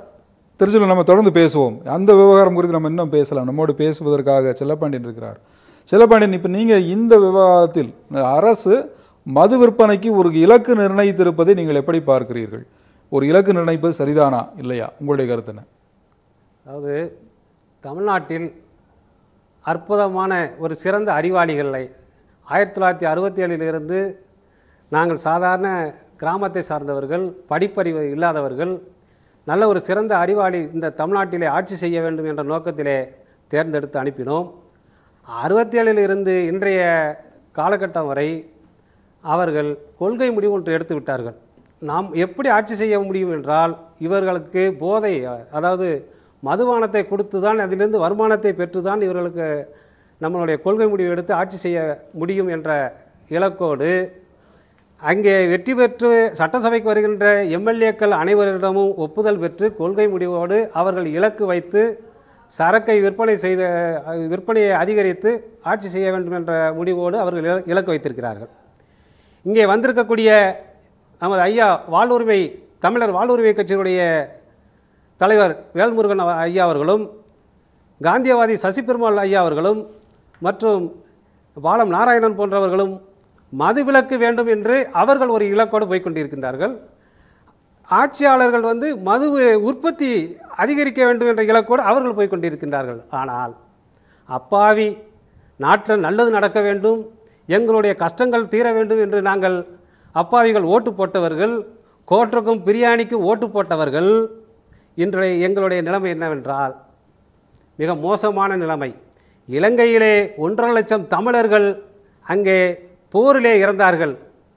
திருச்சியில் நம்ம தொடர்ந்து பேசுவோம். அந்த விவகாரம் குறித்து நம்ம இன்னும் பேசலாம். நம்மோடு பேசுவதற்காக செல்லப்பாண்டியன் இருக்கிறார். செல்லப்பாண்டியன், இப்போ நீங்கள் இந்த விவாதத்தில் அரசு மது விற்பனைக்கு ஒரு இலக்கு நிர்ணயித்திருப்பதை நீங்கள் எப்படி பார்க்கிறீர்கள்? ஒரு இலக்கு நிர்ணயிப்பது சரிதானா இல்லையா? உங்களுடைய கருத்து என்ன? அதாவது தமிழ்நாட்டில் அற்புதமான ஒரு சிறந்த அறிவாளிகளை 1967 நாங்கள் சாதாரண கிராமத்தை சார்ந்தவர்கள், படிப்பறிவு இல்லாதவர்கள், நல்ல ஒரு சிறந்த அறிவாளி இந்த தமிழ்நாட்டிலே ஆட்சி செய்ய வேண்டும் என்ற நோக்கத்திலே தேர்ந்தெடுத்து அனுப்பினோம். 67 இன்றைய காலகட்டம் வரை அவர்கள் கொள்கை முடிவு ஒன்று எடுத்து விட்டார்கள். நாம் எப்படி ஆட்சி செய்ய முடியும் என்றால், இவர்களுக்கு போதை, அதாவது மதுபானத்தை கொடுத்து தான், அதிலிருந்து வருமானத்தை பெற்று தான் இவர்களுக்கு நம்மளுடைய கொள்கை முடிவு எடுத்து ஆட்சி செய்ய முடியும் என்ற இலக்கோடு அங்கே வெற்றி பெற்று சட்டசபைக்கு வருகின்ற எம்எல்ஏக்கள் அனைவரிடமும் ஒப்புதல் பெற்று கொள்கை முடிவோடு அவர்கள் இலக்கு வைத்து சரக்கை விற்பனையை அதிகரித்து ஆட்சி செய்ய வேண்டும் என்ற முடிவோடு அவர்கள் இலக்கு வைத்திருக்கிறார்கள். இங்கே வந்திருக்கக்கூடிய நமது ஐயா தமிழர் வாழ்வுரிமை கட்சியினுடைய தலைவர் வேல்முருகன் ஐயா அவர்களும், காந்தியவாதி சசி பெருமாள் ஐயா அவர்களும் மற்றும் பாலம் நாராயணன் போன்றவர்களும் மதுவிலக்கு வேண்டும் என்று அவர்கள் ஒரு இலக்கோடு போய்கொண்டிருக்கின்றார்கள். ஆட்சியாளர்கள் மது உற்பத்தி அதிகரிக்க வேண்டும் என்ற இலக்கோடு அவர்கள் போய்கொண்டிருக்கின்றார்கள். ஆனால் அப்பாவி நாட்டில் நல்லது நடக்க வேண்டும், எங்களுடைய கஷ்டங்கள் தீர வேண்டும் என்று நாங்கள் அப்பாவிகள் ஓட்டு போட்டவர்கள், கோட்டுக்கும் பிரியாணிக்கும் ஓட்டு போட்டவர்கள், இன்றைய எங்களுடைய நிலைமை என்னவென்றால் மிக மோசமான நிலைமை. இலங்கையிலே 1.5 லட்சம் தமிழர்கள் அங்கே போரிலே இறந்தார்கள்.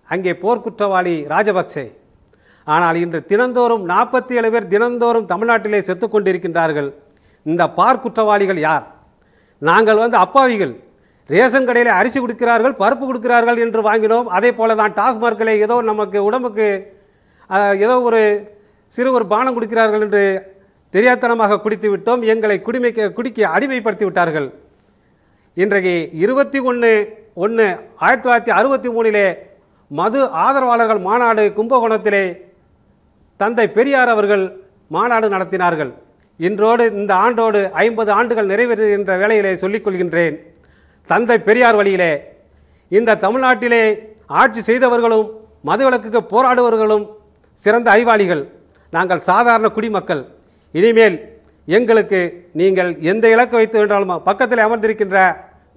அங்கே போர்க்குற்றவாளி ராஜபக்சே. ஆனால் இன்று தினந்தோறும் 47 பேர் தினந்தோறும் தமிழ்நாட்டிலே செத்து கொண்டிருக்கின்றார்கள். இந்த பார்க்குற்றவாளிகள் யார்? நாங்கள் அப்பாவிகள். ரேஷன் கடையில் அரிசி கொடுக்கிறார்கள், பருப்பு கொடுக்கிறார்கள் என்று வாங்கினோம். அதே போல தான் டாஸ்மார்க்கில் ஏதோ நமக்கு உடம்புக்கு ஏதோ ஒரு பானம் கொடுக்கிறார்கள் என்று தெரியாத்தனமாக குடித்து விட்டோம். எங்களை குடிக்க அடிமைப்படுத்தி விட்டார்கள். இன்றைக்கு 21/1/1963 மது ஆதரவாளர்கள் மாநாடு கும்பகோணத்திலே தந்தை பெரியார் அவர்கள் மாநாடு நடத்தினார்கள். இன்றோடு இந்த ஆண்டோடு 50 ஆண்டுகள் நிறைவேறுகின்ற வேளையிலே சொல்லிக்கொள்கின்றேன், தந்தை பெரியார் வழியிலே இந்த தமிழ்நாட்டிலே ஆட்சி செய்தவர்களும் மதுவிலக்குக்கு போராடுபவர்களும் சிறந்த அறிவாளிகள். நாங்கள் சாதாரண குடிமக்கள். இனிமேல் எங்களுக்கு நீங்கள் எந்த இலக்கு வைத்து வேண்டாலும் பக்கத்தில் அமர்ந்திருக்கின்ற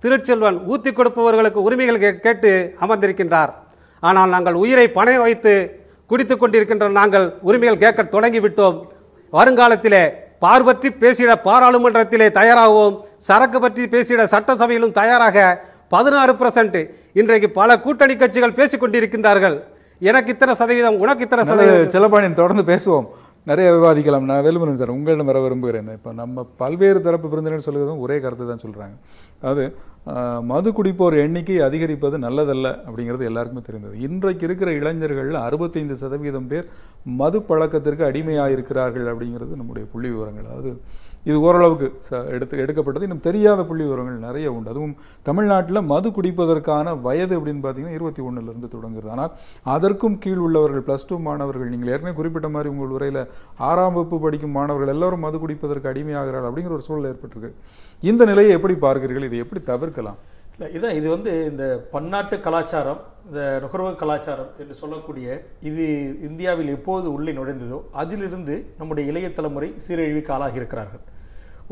திருச்செல்வன் ஊத்தி கொடுப்பவர்களுக்கு உரிமைகள் கேட்டு அமர்ந்திருக்கின்றார். ஆனால் நாங்கள் உயிரை பணயம் வைத்து குடித்து கொண்டிருக்கின்ற நாங்கள் உரிமைகள் கேட்க தொடங்கிவிட்டோம். வருங்காலத்திலே பார்பற்றி பேசிட பாராளுமன்றத்திலே தயாராகவும், சரக்கு பற்றி பேசிட சட்டசபையிலும் தயாராக 16% இன்றைக்கு பல கூட்டணி கட்சிகள் பேசிக் கொண்டிருக்கின்றார்கள். எனக்கு இத்தனை சதவீதம், உனக்கு இத்தனை சதவீதம். செல்லப்பாண்டியன் தொடர்ந்து பேசுவோம், நிறைய விவாதிக்கலாம். நான் வேலுமணி சார் உங்களிடம் வர விரும்புகிறேன். இப்போ நம்ம பல்வேறு தரப்பு விருந்தினர் சொல்லுறதும் ஒரே கருத்து தான் சொல்கிறாங்க. அதாவது மது குடிப்போர் எண்ணிக்கை அதிகரிப்பது நல்லதல்ல அப்படிங்கிறது எல்லாருக்குமே தெரிந்தது. இன்றைக்கு இருக்கிற இளைஞர்கள் 65% பேர் மது பழக்கத்திற்கு அடிமையாக இருக்கிறார்கள் அப்படிங்கிறது நம்முடைய புள்ளி விவரங்கள். அதாவது இது ஓரளவுக்கு எடுக்கப்பட்டது. இன்னும் தெரியாத புள்ளி விவரங்கள் நிறைய உண்டு. அதுவும் தமிழ்நாட்டில் மது குடிப்பதற்கான வயது அப்படின்னு பார்த்தீங்கன்னா 21 தொடங்குறது. ஆனால் அதற்கும் கீழ் உள்ளவர்கள், +2 மாணவர்கள், நீங்கள் ஏற்கனவே குறிப்பிட்ட மாதிரி உங்கள் உரையில் 6ஆம் வகுப்பு படிக்கும் மாணவர்கள் எல்லாரும் மது குடிப்பதற்கு அடிமையாகிறார்கள் அப்படிங்கிற ஒரு சூழல் ஏற்பட்டிருக்கு. இந்த நிலையை எப்படி பார்க்கிறீர்கள்? இதை எப்படி தவிர்க்கலாம்? இல்லை, இதான் இது இந்த பன்னாட்டு கலாச்சாரம், இந்த நுகர்வு கலாச்சாரம் என்று சொல்லக்கூடிய இது இந்தியாவில் எப்போது உள்ளே நுழைந்ததோ அதிலிருந்து நம்முடைய இளைய தலைமுறை சீரழிவுக்கு ஆளாகி இருக்கிறார்கள்.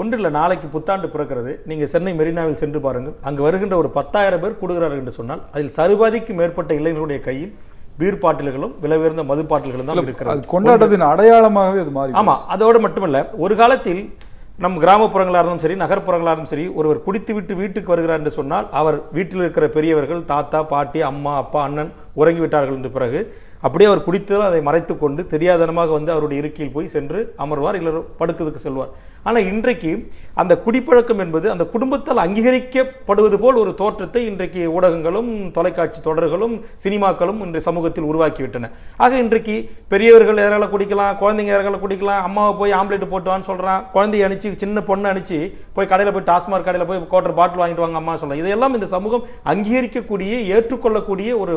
ஒன்றில் நாளைக்கு புத்தாண்டு பிறக்கிறது. நீங்கள் சென்னை மெரினாவில் சென்று பாருங்கள். அங்கு வருகின்ற ஒரு 10,000 பேர் கூடுகிறார்கள் என்று சொன்னால் அதில் 60%க்கும் மேற்பட்ட இளைஞர்களுடைய கையில் பீர் பாட்டில்களும் விலை உயர்ந்த மது பாட்டில்களும் தான் இருக்கிறது. கொண்டாட்டத்தின் அடையாளமாகவே அது மாறி. ஆமா, அதோடு மட்டுமல்ல, ஒரு காலத்தில் நம் கிராமப்புறங்களாக இருந்தாலும் சரி, நகர்ப்புறங்களாக இருந்தாலும் சரி, ஒருவர் குடித்து விட்டு வீட்டுக்கு வருகிறார் என்று சொன்னால் அவர் வீட்டில் இருக்கிற பெரியவர்கள், தாத்தா, பாட்டி, அம்மா, அப்பா, அண்ணன் உறங்கிவிட்டார்கள் என்று பிறகு அப்படியே அவர் குடித்தால் அதை மறைத்து கொண்டு தெரியாதனமாக அவருடைய இருக்கையில் போய் சென்று அமர்வார், இல்லை படுக்கிறதுக்கு செல்வார். ஆனால் இன்றைக்கு அந்த குடிப்பழக்கம் என்பது அந்த குடும்பத்தால் அங்கீகரிக்கப்படுவது போல் ஒரு தோற்றத்தை இன்றைக்கு ஊடகங்களும் தொலைக்காட்சி தொடர்களும் சினிமாக்களும் இன்றைய சமூகத்தில் உருவாக்கிவிட்டன. ஆக இன்றைக்கு பெரியவர்கள் யாரால குடிக்கலாம், குழந்தைங்க யாரால குடிக்கலாம், அம்மாவை போய் ஆம்லேட் போட்டுவான்னு சொல்றான், குழந்தைய அனுப்பிச்சு, சின்ன பொண்ணு அனுப்பிச்சு போய் கடையில் போய் டாஸ்மாக் கடையில் போய் குவார்டர் பாட்டில் வாங்கிட்டு வாங்க அம்மா சொல்றாங்க. இதையெல்லாம் இந்த சமூகம் அங்கீகரிக்கக்கூடிய, ஏற்றுக்கொள்ளக்கூடிய ஒரு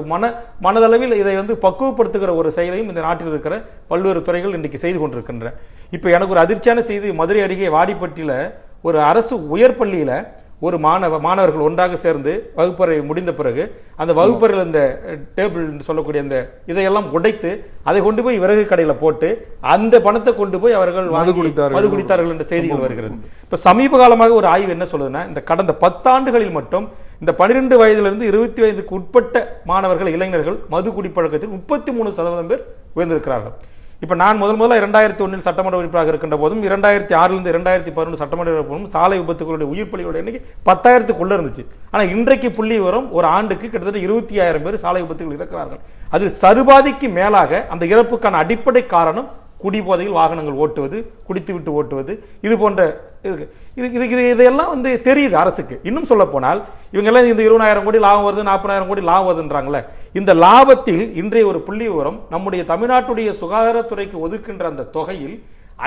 மனதளவில் இதை பக்குவப்படுத்துகிற ஒரு செயலையும் இந்த நாட்டில் இருக்கிற பல்வேறு துறைகள் இன்றைக்கு செய்து கொண்டிருக்கின்றன. இப்போ எனக்கு ஒரு அதிர்ச்சியான செய்தி, மதுரை அருகே வாடிப்பட்டியில் ஒரு அரசு உயர்பள்ளியில் ஒரு மாணவர்கள் ஒன்றாக சேர்ந்து வகுப்பறை முடிந்த பிறகு அந்த வகுப்பறையில் இந்த டேபிள் சொல்லக்கூடிய அந்த இதையெல்லாம் உடைத்து அதை கொண்டு போய் விறகு கடையில் போட்டு அந்த பணத்தை கொண்டு போய் அவர்கள் மது குடித்தார்கள் என்ற செய்திகள் வருகிறது. இப்ப சமீப காலமாக ஒரு ஆய்வு என்ன சொல்லுதுன்னா, இந்த கடந்த 10 ஆண்டுகளில் மட்டும் இந்த 12 வயதிலிருந்து 25 வயதுக்கு உட்பட்ட மாணவர்கள், இளைஞர்கள் மது குடிப்பழக்கத்தில் 33% பேர் உயர்ந்திருக்கிறார்கள். இப்ப நான் முதல்ல 2001 சட்டமன்ற உறுப்பினராக இருக்கின்ற போதும் 2006 2011 சட்டமன்ற உறுப்பினரும் சாலை விபத்துகளுடைய உயிர் பலிகளுடைய எண்ணிக்கை 10,000க்குள்ள இருந்துச்சு. ஆனா இன்றைக்கு புள்ளி விவரம் ஒரு ஆண்டுக்கு கிட்டத்தட்ட 25,000 பேர் சாலை விபத்துகள் இறக்கிறார்கள். அதில் சர்வாதிக்கு மேலாக அந்த இறப்புக்கான அடிப்படை காரணம் குடிபோதையில் வாகனங்கள் ஓட்டுவது, குடித்துவிட்டு ஓட்டுவது, இது போன்ற இதெல்லாம் தெரியுது அரசுக்கு. இன்னும் சொல்ல போனால் இவங்க எல்லாம் இந்த 20,000 கோடி லாபம் வருது, 40,000 கோடி லாபம் வருதுன்றாங்களே, இந்த லாபத்தில் இன்றைய ஒரு புள்ளி விவரம் நம்முடைய தமிழ்நாட்டுடைய சுகாதாரத்துறைக்கு ஒதுக்கின்ற அந்த தொகையில்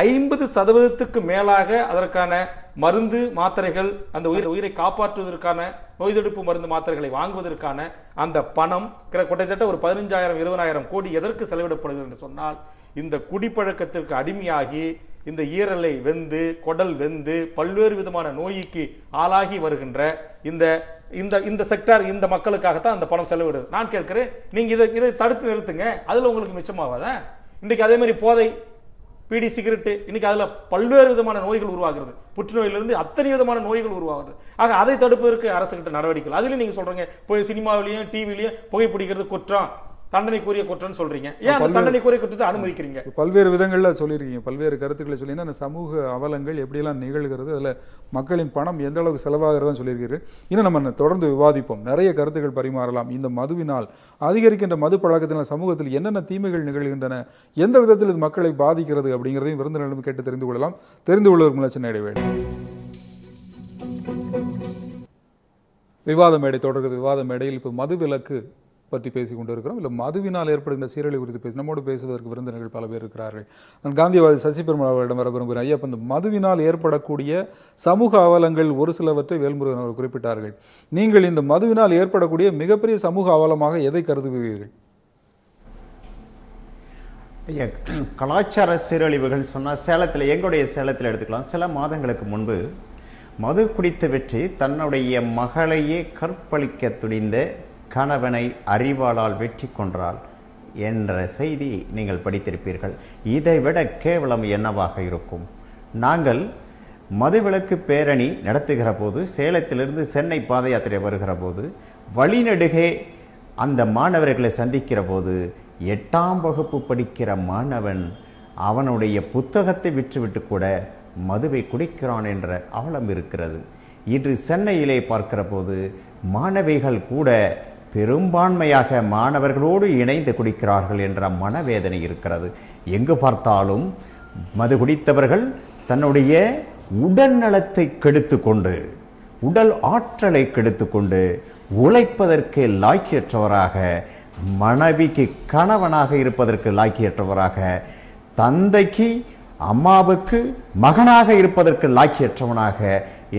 50% மேலாக அதற்கான மருந்து மாத்திரைகள், அந்த உயிரை காப்பாற்றுவதற்கான நோய் தடுப்பு மருந்து மாத்திரைகளை வாங்குவதற்கான அந்த பணம் கிட்டத்தட்ட ஒரு 15,000-20,000 கோடி எதற்கு செலவிடப்படுகிறது என்று சொன்னால், இந்த குடிப்பழக்கத்திற்கு அடிமையாகி இந்த ஈரலை வெந்து, குடல் வெந்து, பல்வேறு விதமான நோய்க்கு ஆளாகி வருகின்ற இந்த செக்டார், இந்த மக்களுக்காகத்தான் அந்த பணம் செலவிடுது. நான் கேட்கிறேன், நீங்க இதை தடுத்து நிறுத்துங்க, அதுல உங்களுக்கு மிச்சமாவாத? இன்றைக்கு அதே மாதிரி போதை, பீடி, சிகரெட்டு, இன்னைக்கு அதுல பல்வேறு விதமான நோய்கள் உருவாகிறது. புற்றுநோயிலிருந்து அத்தனை விதமான நோய்கள் உருவாகுது. ஆக அதை தடுப்பதற்கு அரசு கிட்ட நடவடிக்கை. அதுல நீங்க சொல்றீங்க போய் சினிமாவிலையும் டிவிலையும் புகைப்பிடிக்கிறது குற்றம், தண்டனைக்குரிய குற்றம் சொல்றீங்க. ஏன் அந்த தண்டனைக்குரிய குற்றத்தை அனுமதிக்கிறீங்க? பல்வேறு விதங்கள்ல சொல்லியிருக்கீங்க, பல்வேறு கருத்துக்களை சொல்லிங்கன்னா அந்த சமூக அவலங்கள் எப்படியெல்லாம் நிகழ்கிறது, அதில் மக்களின் பணம் எந்த அளவுக்கு செலவாகிறதான்னு சொல்லியிருக்கிறீர்கள். இன்னும் நம்ம தொடர்ந்து விவாதிப்போம், நிறைய கருத்துக்கள் பரிமாறலாம். இந்த மதுவினால் அதிகரிக்கின்ற மது பழக்கத்தினால் சமூகத்தில் என்னென்ன தீமைகள் நிகழ்கின்றன, எந்த விதத்தில் இது மக்களை பாதிக்கிறது அப்படிங்கிறதையும் விருந்தினரிடம் கேட்டு தெரிந்து கொள்ளலாம். தெரிந்து கொள்வதற்கு முன்னாடி சின்ன இடைவேளை. விவாத மேடை தொடர்கிறது. விவாத மேடையில் இப்போ மது விலக்கு பற்றி பேசிக் கொண்டிருக்கிறோம். இல்லை மதுவினால் ஏற்படுகின்ற சீரழிவு குறித்து நம்மோடு பேசுவதற்கு விருந்தினர்கள் பல பேர் இருக்கிறார்கள். நான் காந்தியவாதி சசி பெருமாள் அவர்களிடம் வர விரும்புகிறேன். ஐயா, இந்த மதுவினால் ஏற்படக்கூடிய சமூக அவலங்கள் ஒரு சிலவற்றை வேல்முருகன் அவர் குறிப்பிட்டார்கள். நீங்கள் இந்த மதுவினால் ஏற்படக்கூடிய மிகப்பெரிய சமூக அவலமாக எதை கருதுகிறீர்கள்? ஐயா, கலாச்சார சீரழிவுகள் சொன்னால் சேலத்தில், எங்களுடைய சேலத்தில் எடுத்துக்கலாம். சில மாதங்களுக்கு முன்பு மது குடித்து வெற்றி தன்னுடைய மகளையே கற்பழிக்க துணிந்த கணவனை அறிவாளால் வெற்றி கொன்றாள் என்ற செய்தி நீங்கள் படித்திருப்பீர்கள். இதைவிட கேவலம் என்னவாக இருக்கும்? நாங்கள் மதுவிலக்கு பேரணி நடத்துகிற போது, சேலத்திலிருந்து சென்னை பாத யாத்திரை வருகிற போது, வழிநெடுகே அந்த மாணவர்களை சந்திக்கிற போது 8ஆம் வகுப்பு படிக்கிற மாணவன் அவனுடைய புத்தகத்தை விற்றுவிட்டு கூட மதுவை குடிக்கிறான் என்ற அவலம் இருக்கிறது. இன்று சென்னையிலே பார்க்கிற போது மாணவிகள் கூட பெரும்பான்மையாக மாணவர்களோடு இணைந்து குடிக்கிறார்கள் என்ற மனவேதனை இருக்கிறது. எங்கு பார்த்தாலும் மது குடித்தவர்கள் தன்னுடைய உடல் நலத்தை கெடுத்து கொண்டு, உடல் ஆற்றலை கெடுத்து கொண்டு, உழைப்பதற்கு லாய்க்கியற்றவராக, மனைவிக்கு கணவனாக இருப்பதற்கு லாய்க்கியற்றவராக, தந்தைக்கு அம்மாவுக்கு மகனாக இருப்பதற்கு லாய்க்கியற்றவனாக,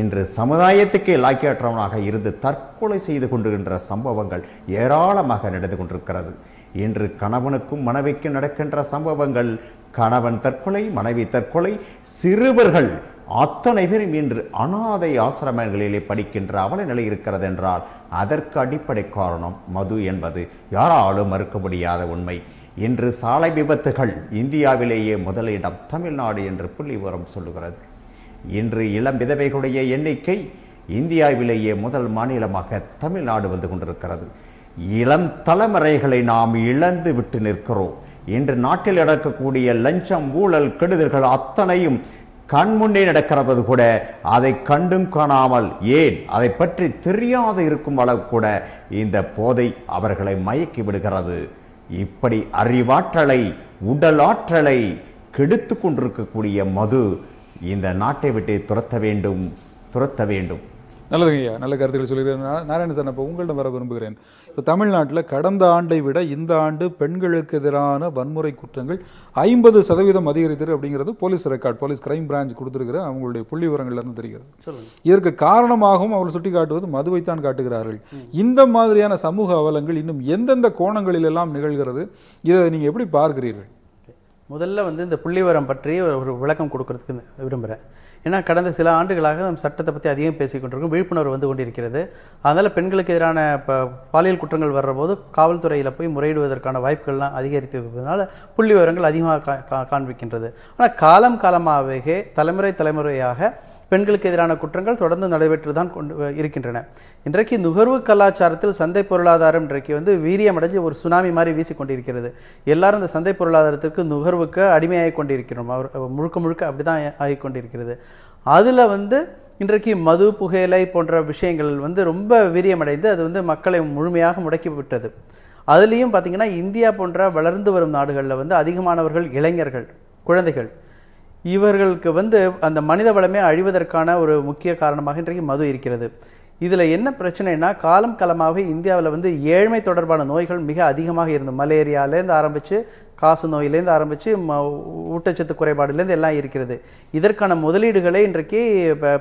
இன்று சமுதாயத்துக்கே லாய்க்கியற்றவனாக இருந்து தற்கொலை செய்து கொண்டிருக்கின்ற சம்பவங்கள் ஏராளமாக நடந்து கொண்டிருக்கிறது. இன்று கணவனுக்கும் மனைவிக்கும் நடக்கின்ற சம்பவங்கள், கணவன் தற்கொலை, மனைவி தற்கொலை, சிறுவர்கள் அத்தனை பேரும் இன்று அனாதை ஆசிரமங்களிலே படிக்கின்ற அவல நிலை இருக்கிறது என்றால் அதற்கு அடிப்படை காரணம் மது என்பது யாராலும் மறுக்க முடியாத உண்மை. இன்று சாலை விபத்துகள் இந்தியாவிலேயே முதலிடம் தமிழ்நாடு என்று புள்ளி விவரம் சொல்லுகிறது. இன்று இளம் விதவைகளுடைய எண்ணிக்கை இந்தியாவிலேயே முதல் மாநிலமாக தமிழ்நாடு வந்து கொண்டிருக்கிறது. இளம் தலைமுறைகளை நாம் இழந்து விட்டு நிற்கிறோம். இன்று நாட்டில் நடக்கக்கூடிய லஞ்சம், ஊழல், கெடுதல்கள் அத்தனையும் கண்முன்னே நடக்கிறது கூட அதை கண்டும் காணாமல், ஏன் அதை பற்றி தெரியாது இருக்கும் அளவு கூட இந்த போதை அவர்களை மயக்கி விடுகிறது. இப்படி அறிவாற்றலை, உடல் ஆற்றலை கெடுத்து கொண்டிருக்கக்கூடிய மது இந்த நாட்டை விட்டு துரத்த வேண்டும். நல்லதுங்க ஐயா, நல்ல கருத்துக்கள் சொல்லியிருக்கேன். நாராயணசாமி, இப்போ உங்கள்கிட்ட வர விரும்புகிறேன். இப்போ தமிழ்நாட்டில் கடந்த ஆண்டை விட இந்த ஆண்டு பெண்களுக்கு எதிரான வன்முறை குற்றங்கள் 50% அதிகரித்தது அப்படிங்கிறது police record, police crime branch கொடுத்துருக்கிற அவங்களுடைய புள்ளி விவரங்கள்லேருந்து தெரிகிறது. இதற்கு காரணமாகவும் அவர்கள் சுட்டி காட்டுவது மதுவைத்தான் காட்டுகிறார்கள். இந்த மாதிரியான சமூக அவலங்கள் இன்னும் எந்தெந்த கோணங்களிலெல்லாம் நிகழ்கிறது, இதை நீங்கள் எப்படி பார்க்கிறீர்கள்? முதல்ல இந்த புள்ளிவிவரம் பற்றி ஒரு விளக்கம் கொடுக்கறதுக்கு விரும்புகிறேன். ஏன்னா கடந்த சில ஆண்டுகளாக நம்ம சட்டத்தை பற்றி அதிகம் பேசிக்கொண்டிருக்கோம், விழிப்புணர்வு வந்து கொண்டிருக்கிறது. அதனால் பெண்களுக்கு எதிரான பாலியல் குற்றங்கள் வர்ற போது காவல்துறையில் போய் முறையிடுவதற்கான வாய்ப்புகள்லாம் அதிகரித்ததுனால புள்ளி விவரங்கள் அதிகமாக காண்பிக்கின்றது. ஆனால் காலமாகவே தலைமுறையாக பெண்களுக்கு எதிரான குற்றங்கள் தொடர்ந்து நடைபெற்று தான் இருக்கின்றன. இன்றைக்கு நுகர்வு கலாச்சாரத்தில் சந்தை பொருளாதாரம் இன்றைக்கு வீரியமடைஞ்சு ஒரு சுனாமி மாதிரி வீசிக்கொண்டிருக்கிறது. எல்லாரும் இந்த சந்தை பொருளாதாரத்திற்கு நுகர்வுக்கு அடிமையாகி கொண்டிருக்கிறோம். முழுக்க அப்படி தான் ஆகிக்கொண்டிருக்கிறது. அதில் இன்றைக்கு மது, புகையிலை போன்ற விஷயங்கள் ரொம்ப வீரியமடைந்து அது மக்களை முழுமையாக முடக்கி விட்டது. அதுலேயும் பார்த்திங்கன்னா இந்தியா போன்ற வளர்ந்து வரும் நாடுகளில் அதிகமானவர்கள் இளைஞர்கள், குழந்தைகள். இவர்களுக்கு அந்த மனித வளமே அழிவதற்கான ஒரு முக்கிய காரணமாக இன்றைக்கு மது இருக்கிறது. இதில் என்ன பிரச்சனைனா, காலமாக இந்தியாவில் ஏழ்மை தொடர்பான நோய்கள் மிக அதிகமாக இருந்தது. மலேரியாலேருந்து ஆரம்பித்து, காசு நோயிலேருந்து ஆரம்பித்து, ஊட்டச்சத்து குறைபாடுலேருந்து எல்லாம் இருக்கிறது. இதற்கான முதலீடுகளே இன்றைக்கு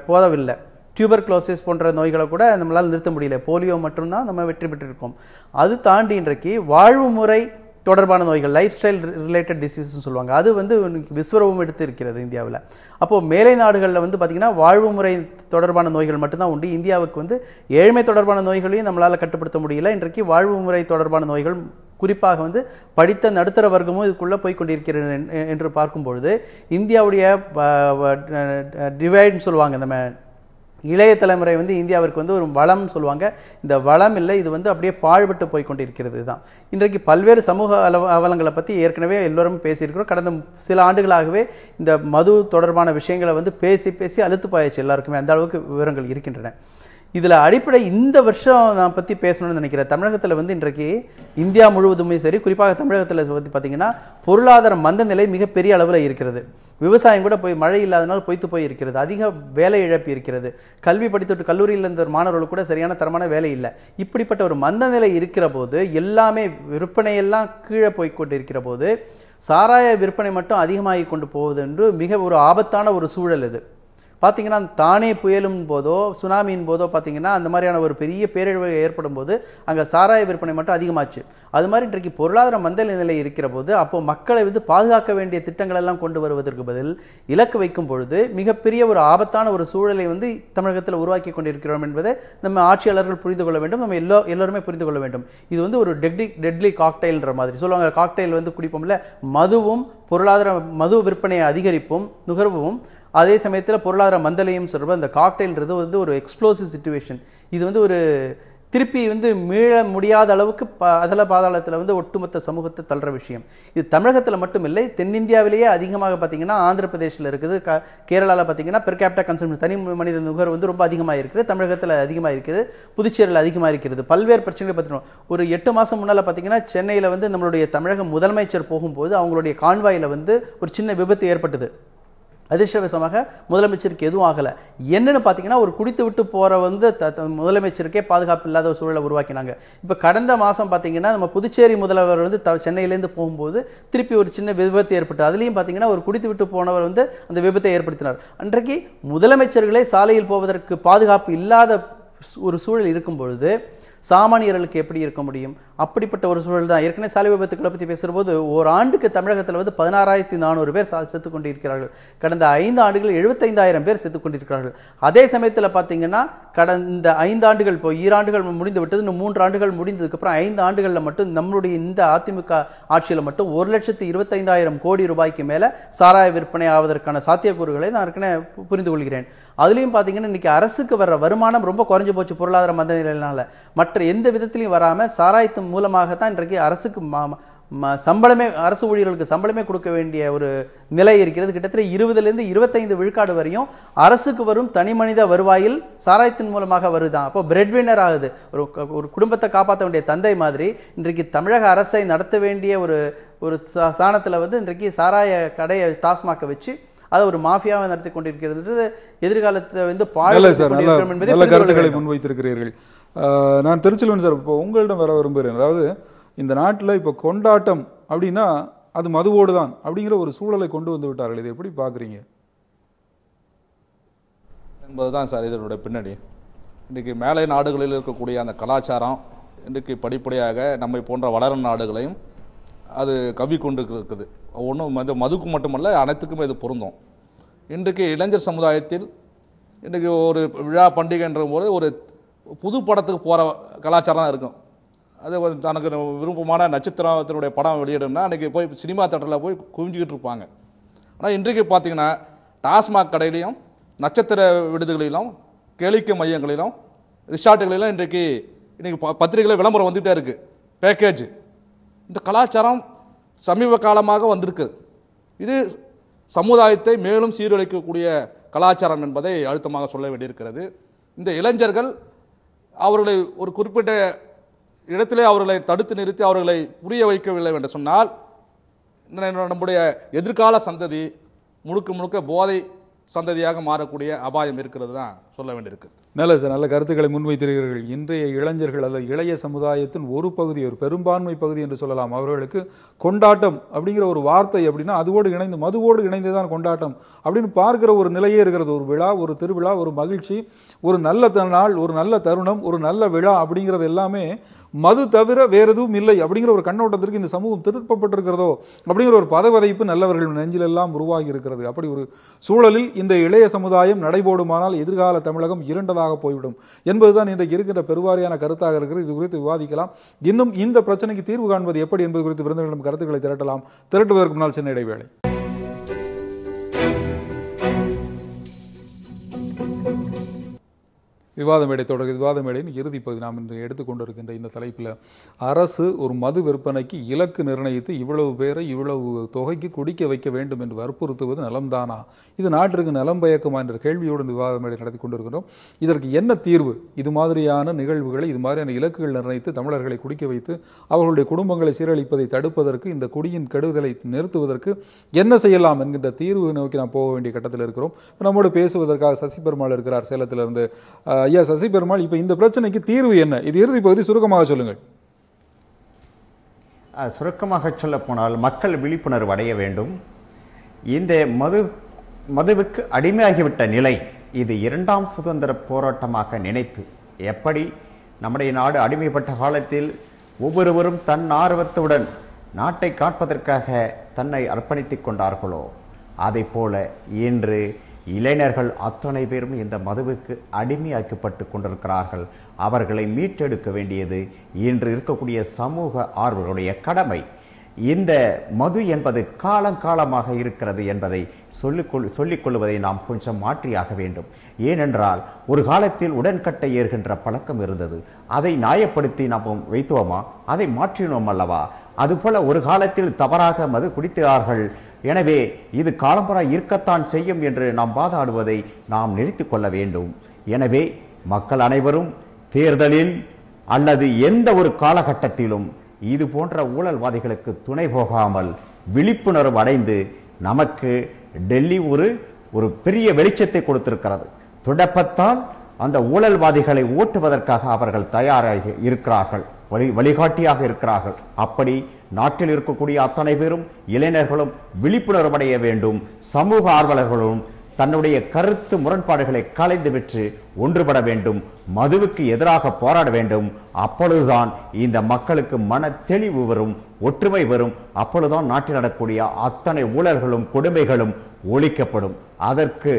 போதவில்லை. டியூபர்குலோசிஸ் போன்ற நோய்களை கூட நம்மளால் நிறுத்த முடியல. போலியோ மட்டும்தான் நம்ம வெற்றி பெற்றிருக்கோம். அது தாண்டி இன்றைக்கு வாழ்வு முறை தொடர்பான நோய்கள், லைஃப் ஸ்டைல் ரிலேட்டட் டிசீஸ்ன்னு சொல்லுவாங்க, அது விஸ்வரூபம் எடுத்து இருக்கிறது இந்தியாவில். அப்போது மேலை நாடுகளில் பார்த்திங்கன்னா வாழ்வு முறை தொடர்பான நோய்கள் மட்டும்தான் உண்டு. இந்தியாவுக்கு ஏழ்மை தொடர்பான நோய்களையும் நம்மளால் கட்டுப்படுத்த முடியல. இன்றைக்கு வாழ்வு முறை தொடர்பான நோய்கள், குறிப்பாக படித்த நடுத்தர வர்க்கமும் இதுக்குள்ளே போய் கொண்டிருக்கிறது என்று பார்க்கும்பொழுது இந்தியாவுடைய டிவைட்னு சொல்லுவாங்க. நம்ம இளைய தலைமுறை இந்தியாவிற்கு ஒரு வளம் சொல்லுவாங்க. இந்த வளம் இல்லை, இது அப்படியே பாழ்பட்டு போய் கொண்டிருக்கிறது தான். இன்றைக்கு பல்வேறு சமூக அவலங்களை பற்றி ஏற்கனவே எல்லோரும் பேசியிருக்கிறோம். கடந்த சில ஆண்டுகளாகவே இந்த மது தொடர்பான விஷயங்களை பேசி அழுத்து போயாச்சு எல்லாருக்குமே. அந்த அளவுக்கு விவரங்கள் இருக்கின்றன. இதில் அடிப்படை இந்த வருஷம் நான் பற்றி பேசணும்னு நினைக்கிறேன். தமிழகத்தில் இன்றைக்கு இந்தியா முழுவதுமே சரி, குறிப்பாக தமிழகத்தில் பார்த்திங்கன்னா பொருளாதார மந்த நிலை மிகப்பெரிய அளவில் இருக்கிறது. விவசாயம் கூட மழை இல்லாதனால் பொய்த்து போய் இருக்கிறது. அதிக வேலை இழப்பு இருக்கிறது. கல்வி படித்துட்டு கல்லூரியில் இருந்த மாணவர்களுக்கு கூட சரியான தரமான வேலை இல்லை. இப்படிப்பட்ட ஒரு மந்த நிலை இருக்கிற போது, எல்லாமே விற்பனையெல்லாம் கீழே போய்கொண்டு இருக்கிற போது, சாராய விற்பனை மட்டும் அதிகமாகி கொண்டு போவது என்று மிக ஒரு ஆபத்தான ஒரு சூழல் இது. பார்த்திங்கன்னா தானே புயலும் போதோ சுனாமியின் போதோ பார்த்திங்கன்னா அந்த மாதிரியான ஒரு பெரிய பேரழிவு ஏற்படும் போது அங்கே சாராய விற்பனை மட்டும் அதிகமாச்சு. அது மாதிரி இன்றைக்கு பொருளாதார மந்த நிலை இருக்கிற போது அப்போது மக்களை பாதுகாக்க வேண்டிய திட்டங்கள் எல்லாம் கொண்டு வருவதற்கு பதில் இலக்கு வைக்கும் பொழுது மிகப்பெரிய ஒரு ஆபத்தான ஒரு சூழலை தமிழகத்தில் உருவாக்கி கொண்டிருக்கிறோம் என்பதை நம்ம ஆட்சியாளர்கள் புரிந்து கொள்ள வேண்டும். நம்ம எல்லோருமே புரிந்து கொள்ள வேண்டும். இது ஒரு டெட்லி காக்டெயில்ன்ற மாதிரி சொல்லுவாங்க. காக்டெயில் குடிப்போம்ல, மதுவும் பொருளாதார மது விற்பனையை அதிகரிப்பும் நுகர்வும் அதே சமயத்தில் பொருளாதார மந்தலையும் சொல்கிறப்ப அந்த காக்டெயில்ன்றது வந்து ஒரு எக்ஸ்ப்ளோசிவ் சிச்சுவேஷன். இது வந்து ஒரு திருப்பி வந்து மீள முடியாத அளவுக்கு அதல பாதாளத்தில் வந்து ஒட்டுமொத்த சமூகத்தை தள்ளுற விஷயம். இது தமிழகத்தில் மட்டும் இல்லை, தென்னிந்தியாவிலேயே அதிகமாக பார்த்தீங்கன்னா ஆந்திர பிரதேசில் இருக்குது, கேரளாவில் பார்த்தீங்கன்னா பெர் கேபிட்டா கன்சம்ஷன் தனி மனித நுகர்வு வந்து ரொம்ப அதிகமாக இருக்குது, தமிழகத்தில் அதிகமாக இருக்குது, புதுச்சேரியில் அதிகமாக இருக்கிறது. பல்வேறு பிரச்சனைகளை பார்த்துக்கணும். ஒரு 8 மாதம் முன்னால் பார்த்தீங்கன்னா சென்னையில் வந்து நம்மளுடைய தமிழக முதலமைச்சர் போகும்போது அவங்களுடைய கான்வாயில் வந்து ஒரு சின்ன விபத்து ஏற்பட்டது. அதிர்ஷ்டவசமாக முதலமைச்சருக்கு எதுவும் ஆகலை. என்னன்னு பார்த்தீங்கன்னா ஒரு குடித்து விட்டு போகிற வந்து முதலமைச்சருக்கே பாதுகாப்பு இல்லாத ஒரு சூழலை உருவாக்கினாங்க. இப்போ கடந்த மாதம் பார்த்தீங்கன்னா நம்ம புதுச்சேரி முதல்வர் வந்து சென்னையிலேருந்து போகும்போது திருப்பி ஒரு சின்ன விபத்து ஏற்பட்டு அதுலேயும் பார்த்தீங்கன்னா ஒரு குடித்து விட்டு போனவர் வந்து அந்த விபத்தை ஏற்படுத்தினார். அன்றைக்கு முதலமைச்சர்களே சாலையில் போவதற்கு பாதுகாப்பு இல்லாத ஒரு சூழல் இருக்கும் பொழுது சாமானியர்களுக்கு எப்படி இருக்க முடியும்? அப்படிப்பட்ட ஒரு சூழல் தான். ஏற்கனவே சாலை விபத்துக்களை பற்றி பேசுகிற ஒரு ஆண்டுக்கு தமிழகத்தில் வந்து 16,400 பேர் செத்து கொண்டிருக்கிறார்கள். கடந்த 5 ஆண்டுகள் 75,000 பேர் செத்து கொண்டிருக்கிறார்கள். அதே சமயத்தில் பார்த்தீங்கன்னா கடந்த 5 ஆண்டுகள், இப்போ 2 ஆண்டுகள் முடிந்து விட்டது, இன்னும் 3 ஆண்டுகள் முடிந்ததுக்கப்புறம் 5 ஆண்டுகளில் மட்டும் நம்மளுடைய இந்த அதிமுக ஆட்சியில் மட்டும் 1,25,000 கோடி ரூபாய்க்கு மேலே சாராய விற்பனை ஆவதற்கான சாத்தியக்கூறுகளை நான் ஏற்கனவே புரிந்து கொள்கிறேன். அதுலேயும் பார்த்தீங்கன்னா இன்றைக்கி அரசுக்கு வர்ற வருமானம் ரொம்ப குறைஞ்சு போச்சு பொருளாதார மந்த நிலையினால. மற்ற எந்த விதத்திலையும் வராமல் சாராயத்தின் மூலமாகத்தான் இன்றைக்கு அரசுக்கு சம்பளமே, அரசு ஊழியர்களுக்கு சம்பளமே கொடுக்க வேண்டிய ஒரு நிலை இருக்கிறது. கிட்டத்தட்ட 20லேருந்து 25 விழுக்காடு வரையும் அரசுக்கு வரும் தனி மனித வருவாயில் சாராயத்தின் மூலமாக வருதான். அப்போ பிரெட் வின்னர் ஆகுது. ஒரு குடும்பத்தை காப்பாற்ற வேண்டிய தந்தை மாதிரி இன்றைக்கு தமிழக அரசை நடத்த வேண்டிய ஒரு ஸ்தானத்தில் வந்து இன்றைக்கு சாராய கடையை டாஸ்மாகை வச்சு அதை ஒரு மாஃபியாவை நடத்தி கொண்டிருக்கிறது. எதிர்காலத்தை வந்து நல்ல கருத்துக்களை முன்வைத்திருக்கிறீர்கள். நான் திருச்செல்வன் சார், இப்போ உங்களிடம் வர விரும்புகிறேன். அதாவது இந்த நாட்டில் இப்போ கொண்டாட்டம் அப்படின்னா அது மதுவோடு தான் அப்படிங்கிற ஒரு சூழலை கொண்டு வந்து விட்டார்கள். இதை எப்படி பார்க்குறீங்க என்பதுதான் சார் இதனுடைய பின்னணி. இன்றைக்கு மேலை நாடுகளில் இருக்கக்கூடிய அந்த கலாச்சாரம் இன்றைக்கு படிப்படியாக நம்மை போன்ற வளரும் நாடுகளையும் அது கவி கொண்டு இருக்குது. ஒன்றும் மதுக்கு மட்டுமல்ல, அனைத்துக்குமே இது பொருந்தும். இன்றைக்கு இளைஞர் சமுதாயத்தில் இன்றைக்கு ஒரு விழா பண்டிகைன்ற போது ஒரு புது படத்துக்கு போகிற கலாச்சாரம் தான் இருக்கும். அது தனக்கு விருப்பமான நட்சத்திரத்தினுடைய படம் வெளியிடும்னா அன்றைக்கி போய் சினிமா தேட்டரில் போய் குவிஞ்சிக்கிட்டு இருப்பாங்க. ஆனால் இன்றைக்கு பார்த்திங்கன்னா டாஸ்மாக் கடையிலையும், நட்சத்திர விடுதிகளிலும், கேளிக்கை மையங்களிலும், ரிசார்ட்டுகளிலும் இன்றைக்கி பத்திரிகையில் விளம்பரம் வந்துகிட்டே இருக்குது, பேக்கேஜ். இந்த கலாச்சாரம் சமீப காலமாக வந்திருக்குது. இது சமுதாயத்தை மேலும் சீரழிக்கக்கூடிய கலாச்சாரம் என்பதை அழுத்தமாக சொல்ல வேண்டியிருக்கிறது. இந்த இளைஞர்கள் அவர்களை ஒரு குறிப்பிட்ட இடத்திலே அவர்களை தடுத்து நிறுத்தி அவர்களை புரிய வைக்கவில்லை என்று சொன்னால் நம்முடைய எதிர்கால சந்ததி முழுக்க முழுக்க போதை சந்ததியாக மாறக்கூடிய அபாயம் இருக்கிறது தான் சொல்ல வேண்டியிருக்குது. நல்ல சார், நல்ல கருத்துக்களை முன்வைத்திருக்கிறீர்கள். இன்றைய இளைஞர்கள் அல்லது இளைய சமுதாயத்தின் ஒரு பகுதி, ஒரு பெரும்பான்மை பகுதி என்று சொல்லலாம், அவர்களுக்கு கொண்டாட்டம் அப்படிங்கிற ஒரு வார்த்தை அப்படின்னா அதோடு இணைந்து, மதுவோடு இணைந்து தான் கொண்டாட்டம் அப்படின்னு பார்க்கிற ஒரு நிலையே இருக்கிறது. ஒரு விழா, ஒரு திருவிழா, ஒரு மகிழ்ச்சி, ஒரு நல்ல நாள், ஒரு நல்ல தருணம், ஒரு நல்ல விழா அப்படிங்கிறது எல்லாமே மது தவிர வேறு எதுவும் இல்லை அப்படிங்கிற ஒரு கண்ணோட்டத்திற்கு இந்த சமூகம் திருப்பப்பட்டிருக்கிறதோ அப்படிங்கிற ஒரு பதவதைப்பு நல்லவர்கள் நெஞ்சிலெல்லாம் உருவாகி இருக்கிறது. அப்படி ஒரு சூழலில் இந்த இளைய சமுதாயம் நடைபோடுமானால் எதிர்கால தமிழகம் இரண்டதாக போய்விடும் என்பதுதான் இன்றைக்கு இருக்கின்ற பெருவாரியான கருத்தாக இருக்கிறது. இது குறித்து விவாதிக்கலாம். இன்னும் இந்த பிரச்சனைக்கு தீர்வு காண்பது எப்படி என்பது குறித்து விருந்தினரிடம் கருத்துக்களை திரட்டலாம். திரட்டுவதற்கு முன்னால் சின்ன இடைவேளை. விவாத மேடை தொடர். விவாத மேடையின் இறுதி பகுதி நாம் இன்று எடுத்துக்கொண்டிருக்கின்ற இந்த தலைப்பில் அரசு ஒரு மது விற்பனைக்கு இலக்கு நிர்ணயித்து இவ்வளவு பேரை இவ்வளவு தொகைக்கு குடிக்க வைக்க வேண்டும் என்று வற்புறுத்துவது நலம்தானா? இது நாட்டிற்கு நலம் பயக்குமா என்ற கேள்வியோடு இந்த விவாத மேடை நடத்தி கொண்டிருக்கிறோம். இதற்கு என்ன தீர்வு? இது மாதிரியான நிகழ்வுகளை, இது மாதிரியான இலக்குகள் நிர்ணயித்து தமிழர்களை குடிக்க வைத்து அவர்களுடைய குடும்பங்களை சீரழிப்பதை தடுப்பதற்கு, இந்த குடியின் கெடுதலை நிறுத்துவதற்கு என்ன செய்யலாம் என்கின்ற தீர்வு நோக்கி நாம் போக வேண்டிய கட்டத்தில் இருக்கிறோம். நம்மோடு பேசுவதற்காக சசி பெருமாள் இருக்கிறார் சேலத்திலிருந்து. ஐயா சசி பெருமாள், இப்போ இந்த பிரச்சனைக்கு தீர்வு என்ன? இது இறுதி பகுதி சுருக்கமாக சொல்லுங்கள். சுருக்கமாக சொல்ல போனால் மக்கள் விழிப்புணர்வு அடைய வேண்டும். இந்த மதுவுக்கு அடிமையாகிவிட்ட நிலை, இது 2ஆம் சுதந்திர போராட்டமாக நினைத்து, எப்படி நம்முடைய நாடு அடிமைப்பட்ட காலத்தில் ஒவ்வொருவரும் தன் ஆர்வத்துடன் நாட்டை காப்பதற்காக தன்னை அர்ப்பணித்துக் கொண்டார்களோ, அதை போல இன்று இளைஞர்கள் அத்தனை பேரும் இந்த மதுவுக்கு அடிமையாக்கப்பட்டு கொண்டிருக்கிறார்கள். அவர்களை மீட்டெடுக்க வேண்டியது இன்று இருக்கக்கூடிய சமூக ஆர்வலருடைய கடமை. இந்த மது என்பது காலங்காலமாக இருக்கிறது என்பதை சொல்லிக் கொள்வதை நாம் கொஞ்சம் மாற்றியாக வேண்டும். ஏனென்றால் ஒரு காலத்தில் உடன்கட்டை ஏறுகின்ற பழக்கம் இருந்தது. அதை நியாயப்படுத்தி நாம் வைத்தோமா? அதை மாற்றினோம் அல்லவா? அதுபோல ஒரு காலத்தில் தவறாக மது குடித்தார்கள், எனவே இது காலம்பரா இருக்கத்தான் செய்யும் என்று நாம் வாதாடுவதை நாம் நிறுத்திக் கொள்ள வேண்டும். எனவே மக்கள் அனைவரும் தேர்தலில் அல்லது எந்த ஒரு காலகட்டத்திலும் இது போன்ற ஊழல்வாதிகளுக்கு துணை போகாமல் விழிப்புணர்வு அடைந்து, நமக்கு டெல்லி ஒரு பெரிய வெளிச்சத்தை கொடுத்திருக்கிறது. தொடப்பத்தால் அந்த ஊழல்வாதிகளை ஓட்டுவதற்காக அவர்கள் தயாராக இருக்கிறார்கள், வழிகாட்டியாக இருக்கிறார்கள். அப்படி நாட்டில் இருக்கக்கூடிய அத்தனை பேரும் இளைஞர்களும் விழிப்புணர்வு அடைய வேண்டும். சமூக ஆர்வலர்களும் தன்னுடைய கருத்து முரண்பாடுகளை களைந்து விட்டு ஒன்றுபட வேண்டும், மதுவுக்கு எதிராக போராட வேண்டும். அப்பொழுதுதான் இந்த மக்களுக்கு மன தெளிவு வரும், ஒற்றுமை வரும். அப்பொழுதுதான் நாட்டில் நடக்கக்கூடிய அத்தனை ஊழல்களும் கொடுமைகளும் ஒழிக்கப்படும். அதற்கு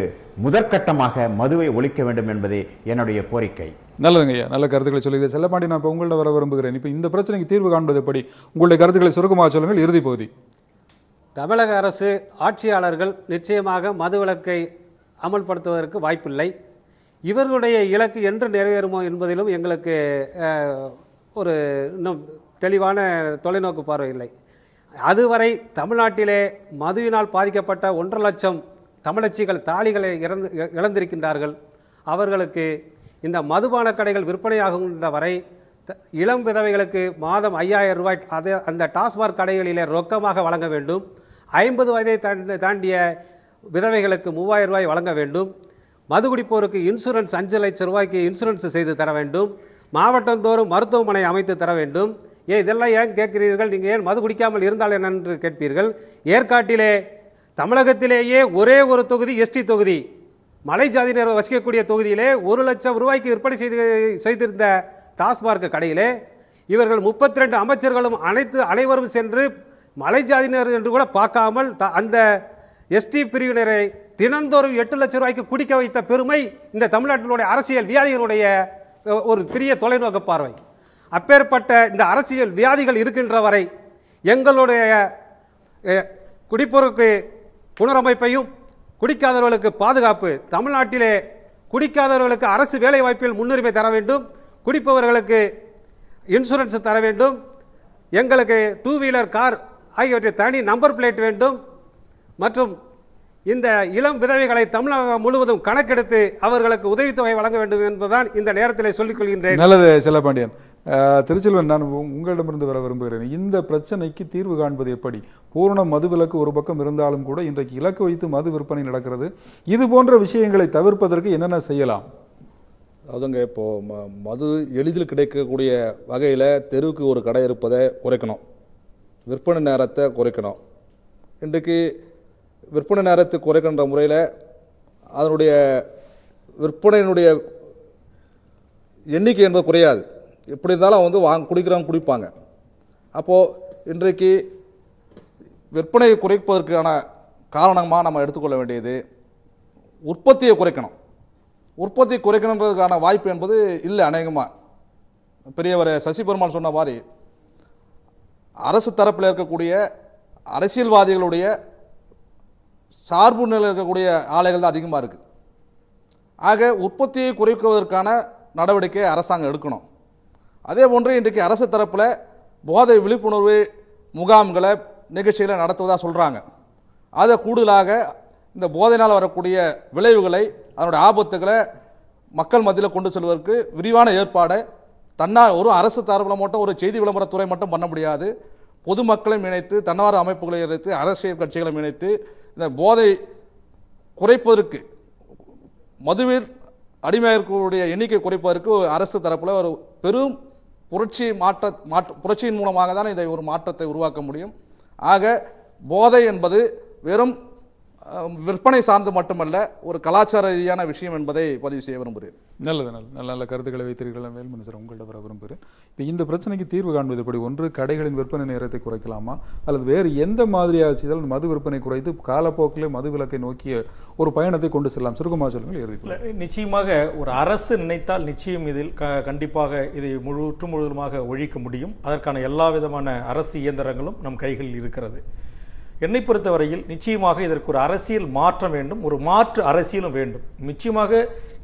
முதற்கட்டமாக மதுவை ஒழிக்க வேண்டும் என்பதே என்னுடைய கோரிக்கை. நல்லதுங்க ஐயா, நல்ல கருத்துக்களை சொல்லுங்க. செல்லப்பாண்டி, நான் இப்போ உங்கள்ட்ட வர விரும்புகிறேன். இப்போ இந்த பிரச்சனைக்கு தீர்வு காண்பது எப்படி? உங்களுடைய கருத்துக்களை சுருக்கமாக சொல்லுங்கள். இறுதி பகுதி. தமிழக அரசு ஆட்சியாளர்கள் நிச்சயமாக மதுவிலக்கை அமல்படுத்துவதற்கு வாய்ப்பில்லை. இவர்களுடைய இலக்கு என்று நிறைவேறுமோ என்பதிலும் எங்களுக்கு ஒரு இன்னும் தெளிவான தொலைநோக்கு பார்வை இல்லை. அதுவரை தமிழ்நாட்டிலே மதுவினால் பாதிக்கப்பட்ட 1.5 லட்சம் தமிழச்சிகள் தாலிகளை இழந்திருக்கின்றார்கள். அவர்களுக்கு இந்த மதுபான கடைகள் விற்பனையாகின்ற வரை இளம் விதவைகளுக்கு மாதம் 5000 ரூபாய் அந்த டாஸ்மாக் கடைகளிலே ரொக்கமாக வழங்க வேண்டும். 50 வயதை தாண்டிய விதவைகளுக்கு 3000 ரூபாய் வழங்க வேண்டும். மது குடிப்போருக்கு இன்சூரன்ஸ் 5 லட்சம் ரூபாய்க்கு இன்சூரன்ஸ் செய்து தர வேண்டும். மாவட்டந்தோறும் மருத்துவமனை அமைத்து தர வேண்டும். இதெல்லாம் ஏன் கேட்கிறீர்கள்? நீங்கள் ஏன் மது குடிக்காமல் இருந்தால் என்னென்று கேட்பீர்கள். ஏற்காட்டிலே தமிழகத்திலேயே ஒரே ஒரு தொகுதி எஸ்டி தொகுதி, மலை ஜாதியினர் வசிக்கக்கூடிய தொகுதியிலே 1 லட்சம் ரூபாய்க்கு விற்பனை செய்திருந்த டாஸ்மாக் கடையிலே இவர்கள் 32 அமைச்சர்களும் அனைவரும் சென்று மலை ஜாதியினர் என்று கூட பார்க்காமல் அந்த எஸ்டி பிரிவினரை தினந்தோறும் 8 லட்சம் ரூபாய்க்கு குடிக்க வைத்த பெருமை இந்த தமிழ்நாட்டினுடைய அரசியல் வியாதிகளுடைய ஒரு பெரிய தொலைநோக்கு பார்வை. அப்பேற்பட்ட இந்த அரசியல் வியாதிகள் இருக்கின்ற வரை எங்களுடைய குடிப்பொருளுக்கு புனரமைப்பையும் குடிக்காதவர்களுக்கு பாதுகாப்பு, தமிழ்நாட்டிலே குடிக்காதவர்களுக்கு அரசு வேலைவாய்ப்பில் முன்னுரிமை தர வேண்டும், குடிப்பவர்களுக்கு இன்சூரன்ஸ் தர வேண்டும், எங்களுக்கு 2 வீலர் கார் ஆகியவற்றை தனி நம்பர் பிளேட் வேண்டும், மற்றும் இந்த இளம் விதவைகளை தமிழகம் முழுவதும் கணக்கெடுத்து அவர்களுக்கு உதவித்தொகை வழங்க வேண்டும் என்பதுதான் இந்த நேரத்தில் சொல்லிக் கொள்கின்றேன். நல்லது செல்லப்பாண்டியன். திருச்செல்வன், நான் உங்களிடமிருந்து வர விரும்புகிறேன். இந்த பிரச்சனைக்கு தீர்வு காண்பது எப்படி? பூரண மதுவிலக்கு ஒரு பக்கம் இருந்தாலும் கூட இன்றைக்கு இலக்கு வைத்து மது விற்பனை நடக்கிறது. இது போன்ற விஷயங்களை தவிர்ப்பதற்கு என்னென்ன செய்யலாம்? அதுங்க, இப்போது மது எளிதில் கிடைக்கக்கூடிய வகையில் தெருவுக்கு ஒரு கடை இருப்பதை குறைக்கணும், விற்பனை நேரத்தை குறைக்கணும். இன்றைக்கு விற்பனை நேரத்தை குறைக்கின்ற முறையில் அதனுடைய விற்பனையினுடைய எண்ணிக்கை என்பது குறையாது. எப்படி இருந்தாலும் குடிக்கிறவங்க குடிப்பாங்க. அப்போது இன்றைக்கு விற்பனையை குறைப்பதற்கான காரணமாக நம்ம எடுத்துக்கொள்ள வேண்டியது உற்பத்தியை குறைக்கணும். உற்பத்தி குறைக்கணுன்றதுக்கான வாய்ப்பு என்பது இல்லை. அநேகமாக பெரியவர் சசி பெருமாள் சொன்ன மாதிரி அரசு தரப்பில் இருக்கக்கூடிய அரசியல்வாதிகளுடைய சார்பு நிலையில் இருக்கக்கூடிய ஆலைகள் தான் அதிகமாக இருக்குது. ஆக உற்பத்தியை குறைக்குவதற்கான நடவடிக்கை அரசாங்கம் எடுக்கணும். அதே போன்று இன்றைக்கு அரசு தரப்பில் போதை விழிப்புணர்வு முகாம்களை நிகழ்ச்சிகளை நடத்துவதாக சொல்கிறாங்க. அதை கூடுதலாக இந்த போதையினால் வரக்கூடிய விளைவுகளை, அதனுடைய ஆபத்துகளை மக்கள் மத்தியில் கொண்டு செல்வதற்கு விரிவான ஏற்பாடை ஒரு அரசு தரப்பில் மட்டும் ஒரு செய்தி விளம்பரத்துறை மட்டும் பண்ண முடியாது. பொதுமக்களையும் இணைத்து, தன்னார்வ அமைப்புகளை இணைத்து, அரசியல் கட்சிகளையும் இணைத்து இந்த போதை குறைப்பதற்கு, மதுவில் அடிமையாக இருக்கக்கூடிய எண்ணிக்கை குறைப்பதற்கு அரசு தரப்பில் ஒரு பெரும் புரட்சியின் மூலமாக தான் இதை ஒரு மாற்றத்தை உருவாக்க முடியும். ஆக போதை என்பது வெறும் விற்பனை சார்ந்து மட்டுமல்ல, ஒரு கலாச்சார ரீதியான விஷயம் என்பதை பதிவு செய்ய விரும்புகிறேன். நல்லது, நல்ல நல்ல கருத்துக்களை வைத்திருக்கலாம் வேல்மணி சார். உங்கள்கிட்ட வர விரும்புகிறேன். இப்போ இந்த பிரச்சனைக்கு தீர்வு காண்பது எப்படி? ஒன்று, கடைகளின் விற்பனை நேரத்தை குறைக்கலாமா, அல்லது வேறு எந்த மாதிரியாக செய்தால் மது விற்பனை குறைத்து காலப்போக்கில் மது விலக்கை நோக்கிய ஒரு பயணத்தை கொண்டு செல்லலாம்? சுருக்கமாக சொல்லுங்கள். இறுதி. நிச்சயமாக ஒரு அரசு நினைத்தால் நிச்சயம் இதில் கண்டிப்பாக இதை முழுவதுமாக ஒழிக்க முடியும். அதற்கான எல்லா விதமான அரசு இயந்திரங்களும் நம் கைகளில் இருக்கிறது. என்னை பொறுத்தவரையில் நிச்சயமாக இதற்கு ஒரு அரசியல் மாற்றம் வேண்டும், ஒரு மாற்று அரசியலும் வேண்டும். நிச்சயமாக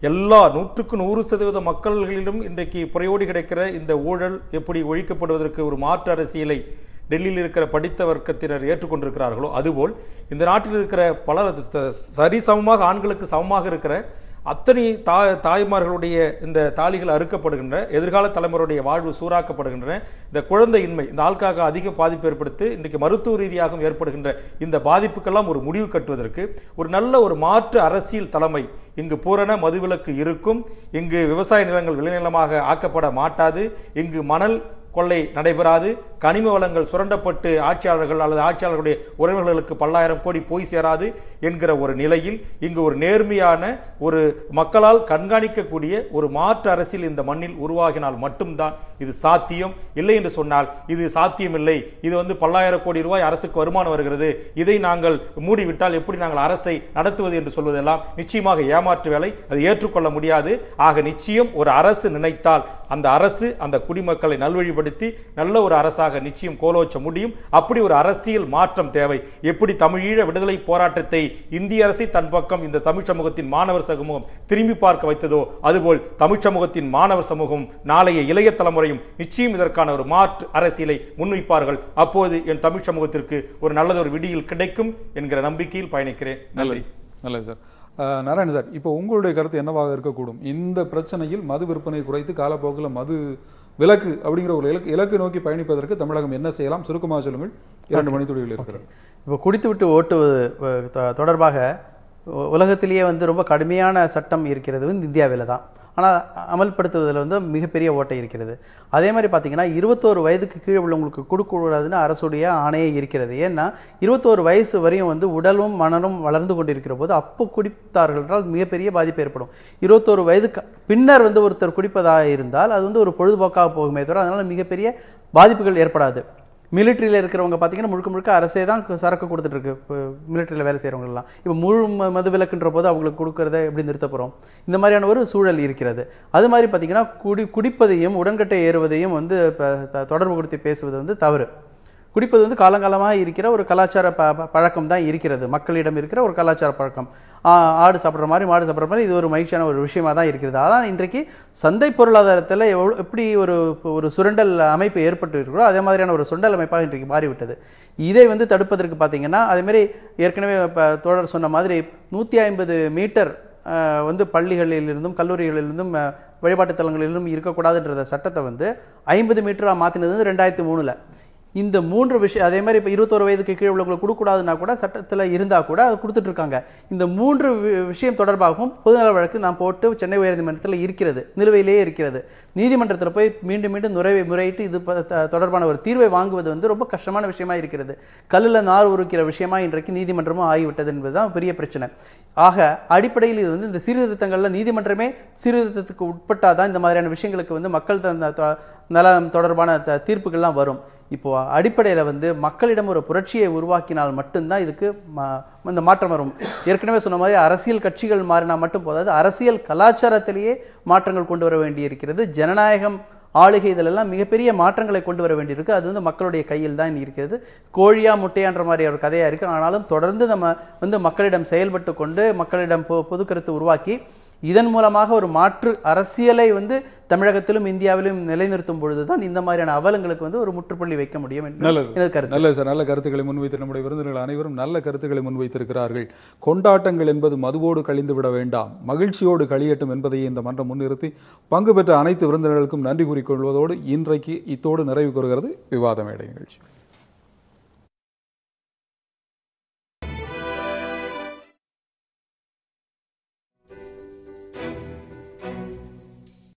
எல்லா 100% மக்கள்களிலும் இன்றைக்கு புறையோடி கிடைக்கிற இந்த ஊழல் எப்படி ஒழிக்கப்படுவதற்கு ஒரு மாற்று அரசியலை டெல்லியில் இருக்கிற படித்த வர்க்கத்தினர் ஏற்றுக்கொண்டிருக்கிறார்களோ, அதுபோல் இந்த நாட்டில் இருக்கிற பல சரிசமமாக ஆண்களுக்கு சமமாக இருக்கிற அத்தனை தாய்மார்களுடைய இந்த தாலிகள் அறுக்கப்படுகின்ற, எதிர்கால தலைமுறையுடைய வாழ்வு சூறாக்கப்படுகின்றன, இந்த குழந்தையின்மை, இந்த ஆள்காக அதிக பாதிப்பு ஏற்படுத்தி இன்றைக்கு மருத்துவ ரீதியாகவும் ஏற்படுகின்ற இந்த பாதிப்புக்கெல்லாம் ஒரு முடிவு கட்டுவதற்கு ஒரு நல்ல ஒரு மாற்று அரசியல் தலைமை இங்கு பூரண மதுவிலக்கு இருக்கும். இங்கு விவசாய நிலங்கள் விளைநிலமாக ஆக்கப்பட மாட்டாது. இங்கு மணல் கொள்ளை நடைபெறாது. கனிம வளங்கள் சுரண்டப்பட்டு ஆட்சியாளர்கள் அல்லது ஆட்சியாளர்களுடைய உறவினர்களுக்கு பல்லாயிரம் கோடி போய் சேராது என்கிற ஒரு நிலையில் இங்கு ஒரு நேர்மையான ஒரு மக்களால் கண்காணிக்கக்கூடிய ஒரு மாற்று அரசியல் இந்த மண்ணில் உருவாகினால் மட்டும்தான் இது சாத்தியம். இல்லை என்று சொன்னால் இது சாத்தியமில்லை. இது பல்லாயிரம் கோடி ரூபாய் அரசுக்கு வருமானம் வருகிறது, இதை நாங்கள் மூடிவிட்டால் எப்படி நாங்கள் அரசை நடத்துவது என்று சொல்வதெல்லாம் நிச்சயமாக ஏமாற்று வேலை. அது ஏற்றுக்கொள்ள முடியாது. ஆக நிச்சயம் ஒரு அரசு நினைத்தால் அந்த அரசு அந்த குடிமக்களை நல்வழிப்படுத்தி நல்ல ஒரு அரசாக நிச்சயம் கோலோச்ச முடியும். அப்படி ஒரு அரசியல் மாற்றம் தேவை. எப்படி தமிழீழ விடுதலை போராட்டத்தை இந்திய அரசை தன் பக்கம் இந்த தமிழ் சமூகத்தின் மாணவர் சமூகம் திரும்பி பார்க்க வைத்ததோ, அதுபோல் தமிழ் சமூகத்தின் மாணவர் சமூகம் நாளைய இளைய தலைமுறையும் நிச்சயம் இதற்கான ஒரு மாற்று அரசியலை முன்வைப்பார்கள். அப்போது என் தமிழ் சமூகத்திற்கு ஒரு நல்லதொரு விடியில் கிடைக்கும் என்கிற நம்பிக்கையில் பயணிக்கிறேன். நன்றி. நல்லது சார். நாராயண் சார், இப்போ உங்களுடைய கருத்து என்னவாக இருக்கக்கூடும்? இந்த பிரச்சனையில் மது விற்பனை குறைத்து காலப்போக்கில் மது விலக்கு அப்படிங்கிற ஒரு இலக்கு நோக்கி பயணிப்பதற்கு தமிழகம் என்ன செய்யலாம்? சுருக்கமாக சொல்லுங்கள். 2 மணித்துளிகள் இருக்கிறது. இப்போ குடித்துவிட்டு ஓட்டுவது தொடர்பாக உலகத்திலேயே ரொம்ப கடுமையான சட்டம் இருக்கிறது இந்தியாவில் தான். ஆனால் அமல்படுத்துவதில் மிகப்பெரிய ஓட்டை இருக்கிறது. அதே மாதிரி பார்த்தீங்கன்னா 21 வயதுக்கு கீழே உள்ளவங்களுக்கு கொடுக்கக்கூடாதுன்னு அரசுடைய ஆணையே இருக்கிறது. ஏன்னா 21 வயசு வரையும் உடலும் மனமும் வளர்ந்து கொண்டிருக்கிற போது அப்போ குடித்தார்கள் என்றால் மிகப்பெரிய பாதிப்பு ஏற்படும். 21 வயதுக்கு பின்னர் ஒருத்தர் குடிப்பதாக இருந்தால் அது ஒரு பொழுதுபோக்காக போகுமே தவிர அதனால் மிகப்பெரிய பாதிப்புகள் ஏற்படாது. மிலிட்ரியில் இருக்கிறவங்க பார்த்தீங்கன்னா முழுக்க முழுக்க அரசே தான் சரக்கு கொடுத்துட்ருக்கு. இப்போ மிலிட்ரியில் வேலை செய்கிறவங்கலாம் இப்போ முழு மது விலக்குன்ற போது அவங்களுக்கு கொடுக்கறத எப்படி நிறுத்த போகிறோம்? இந்த மாதிரியான ஒரு சூழல் இருக்கிறது. அது மாதிரி பார்த்தீங்கன்னா குடிப்பதையும் உடன்கட்டை ஏறுவதையும் தொடர்பு கொடுத்து பேசுவது தவறு. குடிப்பது காலங்காலமாக இருக்கிற ஒரு கலாச்சார பழக்கம் தான் இருக்கிறது. மக்களிடம் இருக்கிற ஒரு கலாச்சார பழக்கம். ஆடு சாப்பிட்ற மாதிரி மாடு சாப்பிட்ற மாதிரி இது ஒரு மகிழ்ச்சியான ஒரு விஷயமாக தான் இருக்கிறது. அதான் இன்றைக்கு சந்தை பொருளாதாரத்தில் எப்படி ஒரு சுரண்டல் அமைப்பு ஏற்பட்டு இருக்கிறோ அதே மாதிரியான ஒரு சுரண்டல் அமைப்பாக இன்றைக்கு மாறிவிட்டது. இதை தடுப்பதற்கு பார்த்தீங்கன்னா அதேமாதிரி ஏற்கனவே தோழர் சொன்ன மாதிரி 150 மீட்டர் பள்ளிகளிலிருந்தும் கல்லூரிகளிலிருந்தும் வழிபாட்டு தலங்களிலும் இருக்கக்கூடாதுன்ற சட்டத்தை 50 மீட்டராக மாற்றினது 2003. இந்த 3 விஷயம் அதே மாதிரி இப்போ 21 வயதுக்கு கீழே உள்ளவங்களை கொடுக்கூடாதுன்னா கூட சட்டத்தில் இருந்தால் கூட அதை கொடுத்துட்ருக்காங்க. இந்த 3 விஷயம் தொடர்பாகவும் பொதுநல வழக்கு நான் போட்டு சென்னை உயர்நீதிமன்றத்தில் இருக்கிறது, நிலுவையிலேயே இருக்கிறது. நீதிமன்றத்தில் போய் மீண்டும் மீண்டும் முறையிட்டு இது தொடர்பான ஒரு தீர்வை வாங்குவது ரொம்ப கஷ்டமான விஷயமா இருக்கிறது. கல்லில் நார் உருக்கிற விஷயமா இன்றைக்கு நீதிமன்றமும் ஆகிவிட்டது என்பதுதான் பெரிய பிரச்சனை. ஆக அடிப்படையில் இது இந்த சீர்திருத்தங்களில் நீதிமன்றமே சீர்திருத்தத்துக்கு உட்பட்டாதான் இந்த மாதிரியான விஷயங்களுக்கு மக்கள் நலம் தொடர்பான தீர்ப்புகள்லாம் வரும். இப்போ அடிப்படையில் மக்களிடம் ஒரு புரட்சியை உருவாக்கினால் மட்டும்தான் இதுக்கு இந்த மாற்றம் வரும். ஏற்கனவே சொன்ன மாதிரி அரசியல் கட்சிகள் மாறினா மட்டும் போதாது, அரசியல் கலாச்சாரத்திலேயே மாற்றங்கள் கொண்டு வர வேண்டியிருக்கிறது. ஜனநாயகம் ஆளுகை இதிலெல்லாம் மிகப்பெரிய மாற்றங்களை கொண்டு வர வேண்டியிருக்கு. அது மக்களுடைய கையில் தான் இருக்கிறது. கோழியா முட்டையான்ற மாதிரி ஒரு கதையாக இருக்குது. ஆனாலும் தொடர்ந்து நம்ம மக்களிடம் செயல்பட்டு கொண்டு மக்களிடம் பொது கருத்து உருவாக்கி இதன் மூலமாக ஒரு மாற்று அரசியலை தமிழகத்திலும் இந்தியாவிலும் நிலைநிறுத்தும் பொழுதுதான் இந்த மாதிரியான அவலங்களுக்கு ஒரு முற்றுப்புள்ளி வைக்க முடியும். நல்லது சார். நல்ல கருத்துக்களை முன்வைத்து நம்முடைய விருந்தினர்கள் அனைவரும் நல்ல கருத்துக்களை முன்வைத்திருக்கிறார்கள். கொண்டாட்டங்கள் என்பது மதுவோடு கழிந்து விட வேண்டாம், மகிழ்ச்சியோடு கழியட்டும் என்பதையே இந்த மன்றம் முன்னிறுத்தி பங்கு பெற்ற அனைத்து விருந்தினர்களுக்கும் நன்றி கூறிக்கொள்வதோடு இன்றைக்கு இத்தோடு நிறைவு கூறுகிறது விவாத மேடை நிகழ்ச்சி.